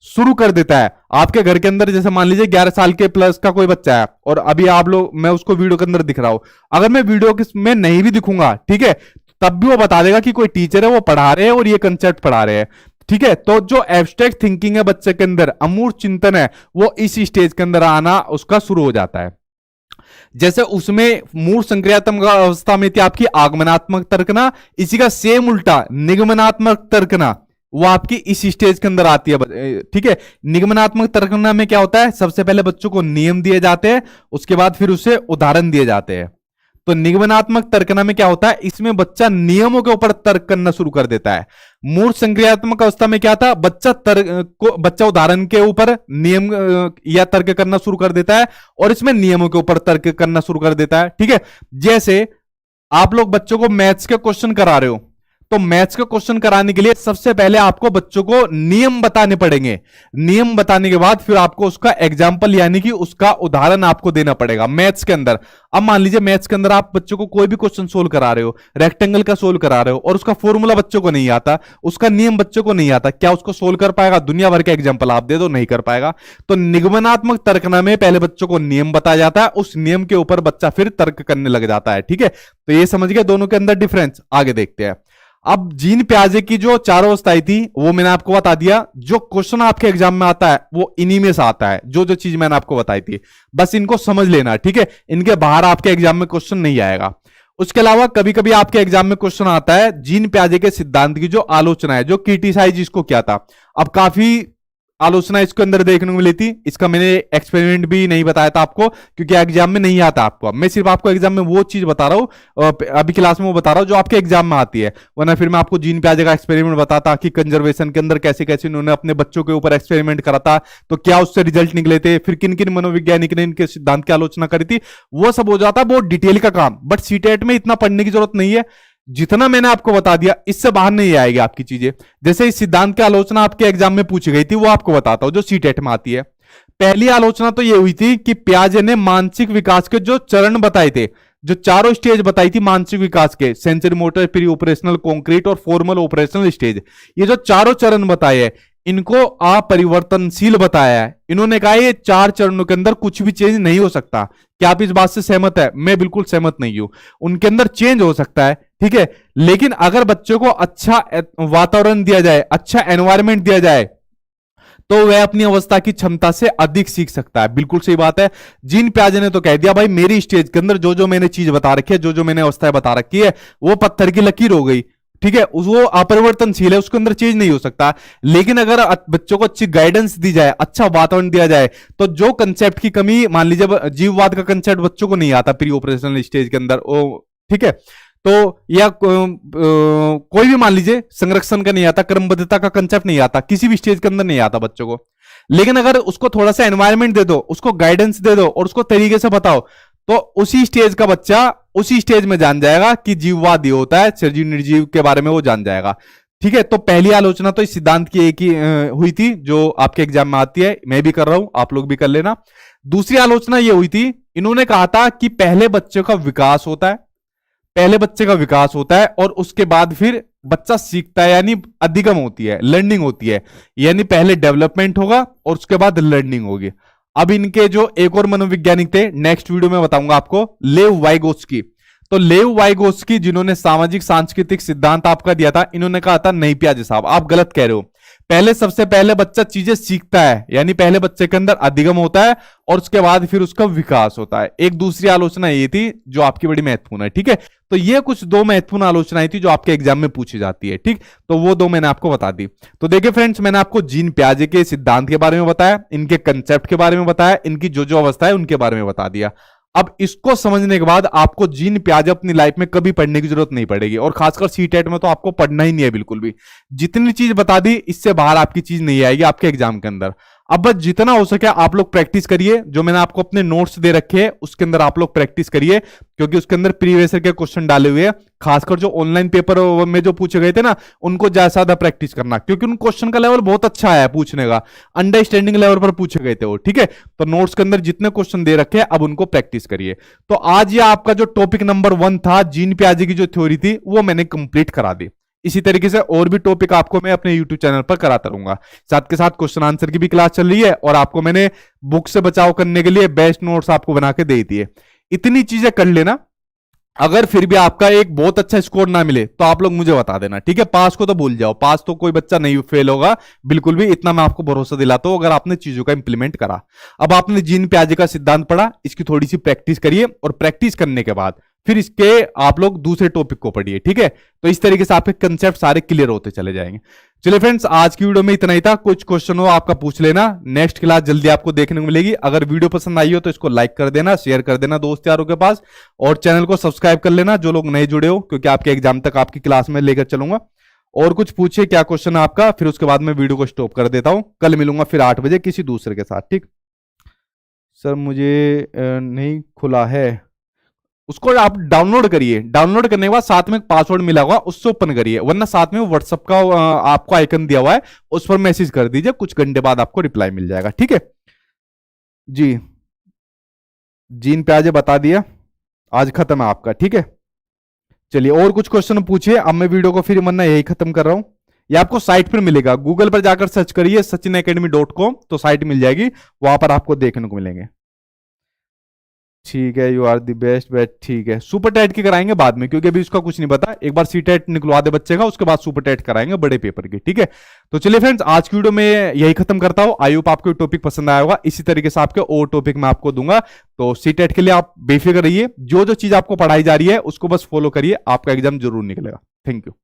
शुरू कर देता है। आपके घर के अंदर जैसे मान लीजिए 11 साल के प्लस का कोई बच्चा है, और अभी आप लोग, मैं उसको वीडियो के अंदर दिख रहा हूं, अगर मैं वीडियो में नहीं भी दिखूंगा, ठीक है, तब भी वो बता देगा कि कोई टीचर है, वो पढ़ा रहे हैं और ये कंसेप्ट पढ़ा रहे हैं। ठीक है, तो जो एब्स्ट्रैक्ट थिंकिंग है बच्चे के अंदर, अमूर्त चिंतन है, वो इस स्टेज के अंदर आना उसका शुरू हो जाता है। जैसे उसमें मूढ़ संक्रियात्मक अवस्था में थी आपकी आगमनात्मक तर्कना, इसी का सेम उल्टा निगमनात्मक तर्कना, वो आपकी इस स्टेज के अंदर आती है। ठीक है, निगमनात्मक तर्कना में क्या होता है, सबसे पहले बच्चों को नियम दिए जाते हैं, उसके बाद फिर उसे उदाहरण दिए जाते हैं। तो निगमनात्मक तर्कना में क्या होता है, इसमें बच्चा नियमों के ऊपर तर्क करना शुरू कर देता है। मूढ़ संक्रियात्मक अवस्था में क्या था, बच्चा उदाहरण के ऊपर नियम या तर्क करना शुरू कर देता है, और इसमें नियमों के ऊपर तर्क करना शुरू कर देता है। ठीक है, जैसे आप लोग बच्चों को मैथ्स के क्वेश्चन करा रहे हो, तो मैथ्स का क्वेश्चन कराने के लिए सबसे पहले आपको बच्चों को नियम बताने पड़ेंगे। नियम बताने के बाद फिर आपको उसका एग्जाम्पल यानी कि उसका उदाहरण आपको देना पड़ेगा मैथ्स के अंदर। अब मान लीजिए मैथ्स के अंदर आप बच्चों को कोई भी क्वेश्चन सोल्व करा रहे हो, रेक्टेंगल का सोल्व करा रहे हो, और उसका फॉर्मूला बच्चों को नहीं आता, उसका नियम बच्चों को नहीं आता, क्या उसको सोल्व कर पाएगा? दुनिया भर के एग्जाम्पल आप दे दो, नहीं कर पाएगा। तो निगमनात्मक तर्कना में पहले बच्चों को नियम बताया जाता है, उस नियम के ऊपर बच्चा फिर तर्क करने लग जाता है। ठीक है, तो ये समझ गए दोनों के अंदर डिफरेंस। आगे देखते हैं। अब जीन प्याजे की जो चारों अवस्थाएं थी वो मैंने आपको बता दिया। जो क्वेश्चन आपके एग्जाम में आता है वो इन्हीं में से आता है, जो जो चीज मैंने आपको बताई थी, बस इनको समझ लेना। ठीक है, इनके बाहर आपके एग्जाम में क्वेश्चन नहीं आएगा। उसके अलावा कभी कभी आपके एग्जाम में क्वेश्चन आता है जीन प्याजे के सिद्धांत की जो आलोचना है, जो क्रिटिसाइज इसको किया था। अब काफी आलोचना इसके अंदर देखने को मिली थी। इसका मैंने एक्सपेरिमेंट भी नहीं बताया था आपको, क्योंकि एग्जाम में नहीं आता आपको। मैं सिर्फ आपको एग्जाम में वो चीज बता रहा हूँ, अभी क्लास में वो बता रहा हूँ जो आपके एग्जाम में आती है। वरना फिर मैं आपको जीन पियाजे का एक्सपेरिमेंट बताता कि कंजर्वेशन के अंदर कैसे कैसे उन्होंने अपने बच्चों के ऊपर एक्सपेरिमेंट करा था, तो क्या उससे रिजल्ट निकले थे, फिर किन किन मनोवैज्ञानिक ने इनके सिद्धांत की आलोचना करी थी, वो सब हो जाता बहुत डिटेल का काम। बट सीटेट में इतना पढ़ने की जरूरत नहीं है, जितना मैंने आपको बता दिया इससे बाहर नहीं आएगी आपकी चीजें। जैसे इस सिद्धांत की आलोचना आपके एग्जाम में पूछी गई थी, वो आपको बताता हूं जो सीटेट में आती है। पहली आलोचना तो ये हुई थी कि पियाजे ने मानसिक विकास के जो चरण बताए थे, जो चारों स्टेज बताई थी मानसिक विकास के, sensory motor, pre operational, concrete और फॉर्मल ऑपरेशनल स्टेज, ये जो चारों चरण बताए हैं इनको अपरिवर्तनशील बताया है। इन्होंने कहा ये 4 चरणों के अंदर कुछ भी चेंज नहीं हो सकता। क्या आप इस बात से सहमत है? मैं बिल्कुल सहमत नहीं हूं। उनके अंदर चेंज हो सकता है, ठीक है, लेकिन अगर बच्चों को अच्छा वातावरण दिया जाए, अच्छा एनवायरमेंट दिया जाए, तो वह अपनी अवस्था की क्षमता से अधिक सीख सकता है। बिल्कुल सही बात है। जीन पियाजे ने तो कह दिया भाई मेरी स्टेज के अंदर जो जो मैंने चीज बता रखी है, जो जो मैंने अवस्थाएं बता रखी है, वो पत्थर की लकीर हो गई, ठीक है, वो अपरिवर्तनशील है, उसके अंदर चेंज नहीं हो सकता। लेकिन अगर बच्चों को अच्छी गाइडेंस दी जाए, अच्छा वातावरण दिया जाए, तो जो कंसेप्ट की कमी, मान लीजिए जीववाद का कंसेप्ट बच्चों को नहीं आता प्री ऑपरेशनल स्टेज के अंदर, ठीक है, तो या कोई भी मान लीजिए संरक्षण का नहीं आता, क्रमबद्धता का कंसेप्ट नहीं आता, किसी भी स्टेज के अंदर नहीं आता बच्चों को। लेकिन अगर उसको थोड़ा सा एनवायरमेंट दे दो, उसको गाइडेंस दे दो और उसको तरीके से बताओ, तो उसी स्टेज का बच्चा उसी स्टेज में जान जाएगा कि जीववाद ये होता है, सजीव निर्जीव के बारे में वो जान जाएगा। ठीक है, तो पहली आलोचना तो इस सिद्धांत की एक ही हुई थी जो आपके एग्जाम में आती है, मैं भी कर रहा हूं, आप लोग भी कर लेना। दूसरी आलोचना ये हुई थी, इन्होंने कहा था कि पहले बच्चे का विकास होता है, पहले बच्चे का विकास होता है और उसके बाद फिर बच्चा सीखता है, यानी अधिगम होती है, लर्निंग होती है, यानी पहले डेवलपमेंट होगा और उसके बाद लर्निंग होगी। अब इनके जो एक और मनोवैज्ञानिक थे, नेक्स्ट वीडियो में बताऊंगा आपको, लेव वाइगोत्स्की। तो लेव वाइगोत्स्की जिन्होंने सामाजिक सांस्कृतिक सिद्धांत आपका दिया था, इन्होंने कहा था नहीं पियाजे साहब आप गलत कह रहे हो, पहले सबसे पहले बच्चा चीजें सीखता है, यानी पहले बच्चे के अंदर अधिगम होता है और उसके बाद फिर उसका विकास होता है। एक दूसरी आलोचना ये थी जो आपकी बड़ी महत्वपूर्ण है, ठीक है, तो ये कुछ 2 महत्वपूर्ण आलोचनाएं थी जो आपके एग्जाम में पूछी जाती है, ठीक, तो वो 2 मैंने आपको बता दी। तो देखिए फ्रेंड्स, मैंने आपको जीन पियाजे के सिद्धांत के बारे में बताया, इनके कंसेप्ट के बारे में बताया, इनकी जो जो अवस्था है उनके बारे में बता दिया। अब इसको समझने के बाद आपको जीन पियाजे अपनी लाइफ में कभी पढ़ने की जरूरत नहीं पड़ेगी, और खासकर सीटेट में तो आपको पढ़ना ही नहीं है बिल्कुल भी। जितनी चीज बता दी इससे बाहर आपकी चीज नहीं आएगी आपके एग्जाम के अंदर। अब बस जितना हो सके आप लोग प्रैक्टिस करिए, जो मैंने आपको अपने नोट्स दे रखे हैं उसके अंदर आप लोग प्रैक्टिस करिए, क्योंकि उसके अंदर प्रीवियस ईयर के क्वेश्चन डाले हुए हैं। खासकर जो ऑनलाइन पेपर में जो पूछे गए थे ना, उनको ज्यादा प्रैक्टिस करना, क्योंकि उन क्वेश्चन का लेवल बहुत अच्छा है पूछने का, अंडरस्टैंडिंग लेवल पर पूछे गए थे वो, ठीक है। तो नोट्स के अंदर जितने क्वेश्चन दे रखे हैं अब उनको प्रैक्टिस करिए। तो आज ये आपका जो टॉपिक नंबर 1 था, जीन पियाजे की जो थ्योरी थी, वो मैंने कंप्लीट करा दी। इसी तरीके से और भी टॉपिक आपको मैं अपने YouTube चैनल पर कराता रहूंगा। साथ के साथ क्वेश्चन आंसर की भी क्लास चल रही है, और आपको मैंने बुक से बचाव करने के लिए बेस्ट नोट्स आपको बना के दे दिए। इतनी चीजें कर लेना, अगर फिर भी आपका एक बहुत अच्छा स्कोर ना मिले तो आप लोग मुझे बता देना, ठीक है। पास को तो भूल जाओ, पास तो कोई बच्चा नहीं फेल होगा बिल्कुल भी, इतना मैं आपको भरोसा दिलाता हूं अगर आपने चीजों का इंप्लीमेंट करा। अब आपने जीन पियाजे का सिद्धांत पढ़ा, इसकी थोड़ी सी प्रैक्टिस करिए, और प्रैक्टिस करने के बाद फिर इसके आप लोग दूसरे टॉपिक को पढ़िए, ठीक है। तो इस तरीके से आपके कंसेप्ट सारे क्लियर होते चले जाएंगे। चलिए फ्रेंड्स, आज की वीडियो में इतना ही था। कुछ क्वेश्चन हो आपका पूछ लेना, नेक्स्ट क्लास जल्दी आपको देखने को मिलेगी। अगर वीडियो पसंद आई हो तो इसको लाइक कर देना, शेयर कर देना दोस्त यारों के पास, और चैनल को सब्सक्राइब कर लेना जो लोग नए जुड़े हो, क्योंकि आपके एग्जाम तक आपकी क्लास में लेकर चलूंगा। और कुछ पूछिए क्या क्वेश्चन है आपका, फिर उसके बाद मैं वीडियो को स्टॉप कर देता हूं। कल मिलूंगा फिर 8 बजे किसी दूसरे के साथ, ठीक। सर मुझे नहीं खुला है, उसको आप डाउनलोड करिए, डाउनलोड करने के बाद साथ में एक पासवर्ड मिला होगा उससे ओपन करिए, वरना साथ में व्हाट्सएप का आपको आइकन दिया हुआ है, उस पर मैसेज कर दीजिए, कुछ घंटे बाद आपको रिप्लाई मिल जाएगा, ठीक है जी। जीन पियाजे बता दिया, आज खत्म है आपका, ठीक है। चलिए और कुछ क्वेश्चन पूछिए, अब मैं वीडियो को फिर वरना यही खत्म कर रहा हूं। ये आपको साइट पर मिलेगा, गूगल पर जाकर सर्च करिए sachinacademy.com, तो साइट मिल जाएगी, वहां पर आपको देखने को मिलेंगे। ठीक है, you are the best bet, ठीक है। सुपर टेट की कराएंगे बाद में, क्योंकि अभी उसका कुछ नहीं पता, एक बार सी टेट निकलवा दे बच्चे का, उसके बाद सुपर टेट कराएंगे बड़े पेपर की, ठीक है। तो चलिए फ्रेंड्स, आज की वीडियो में यही खत्म करता हूं। आई होप आपको टॉपिक पसंद आया होगा, इसी तरीके से आपके और टॉपिक मैं आपको दूंगा। तो सी टेट के लिए आप बेफिक्र रहिए, जो जो चीज आपको पढ़ाई जा रही है उसको बस फॉलो करिए, आपका एग्जाम जरूर निकलेगा। Thank you.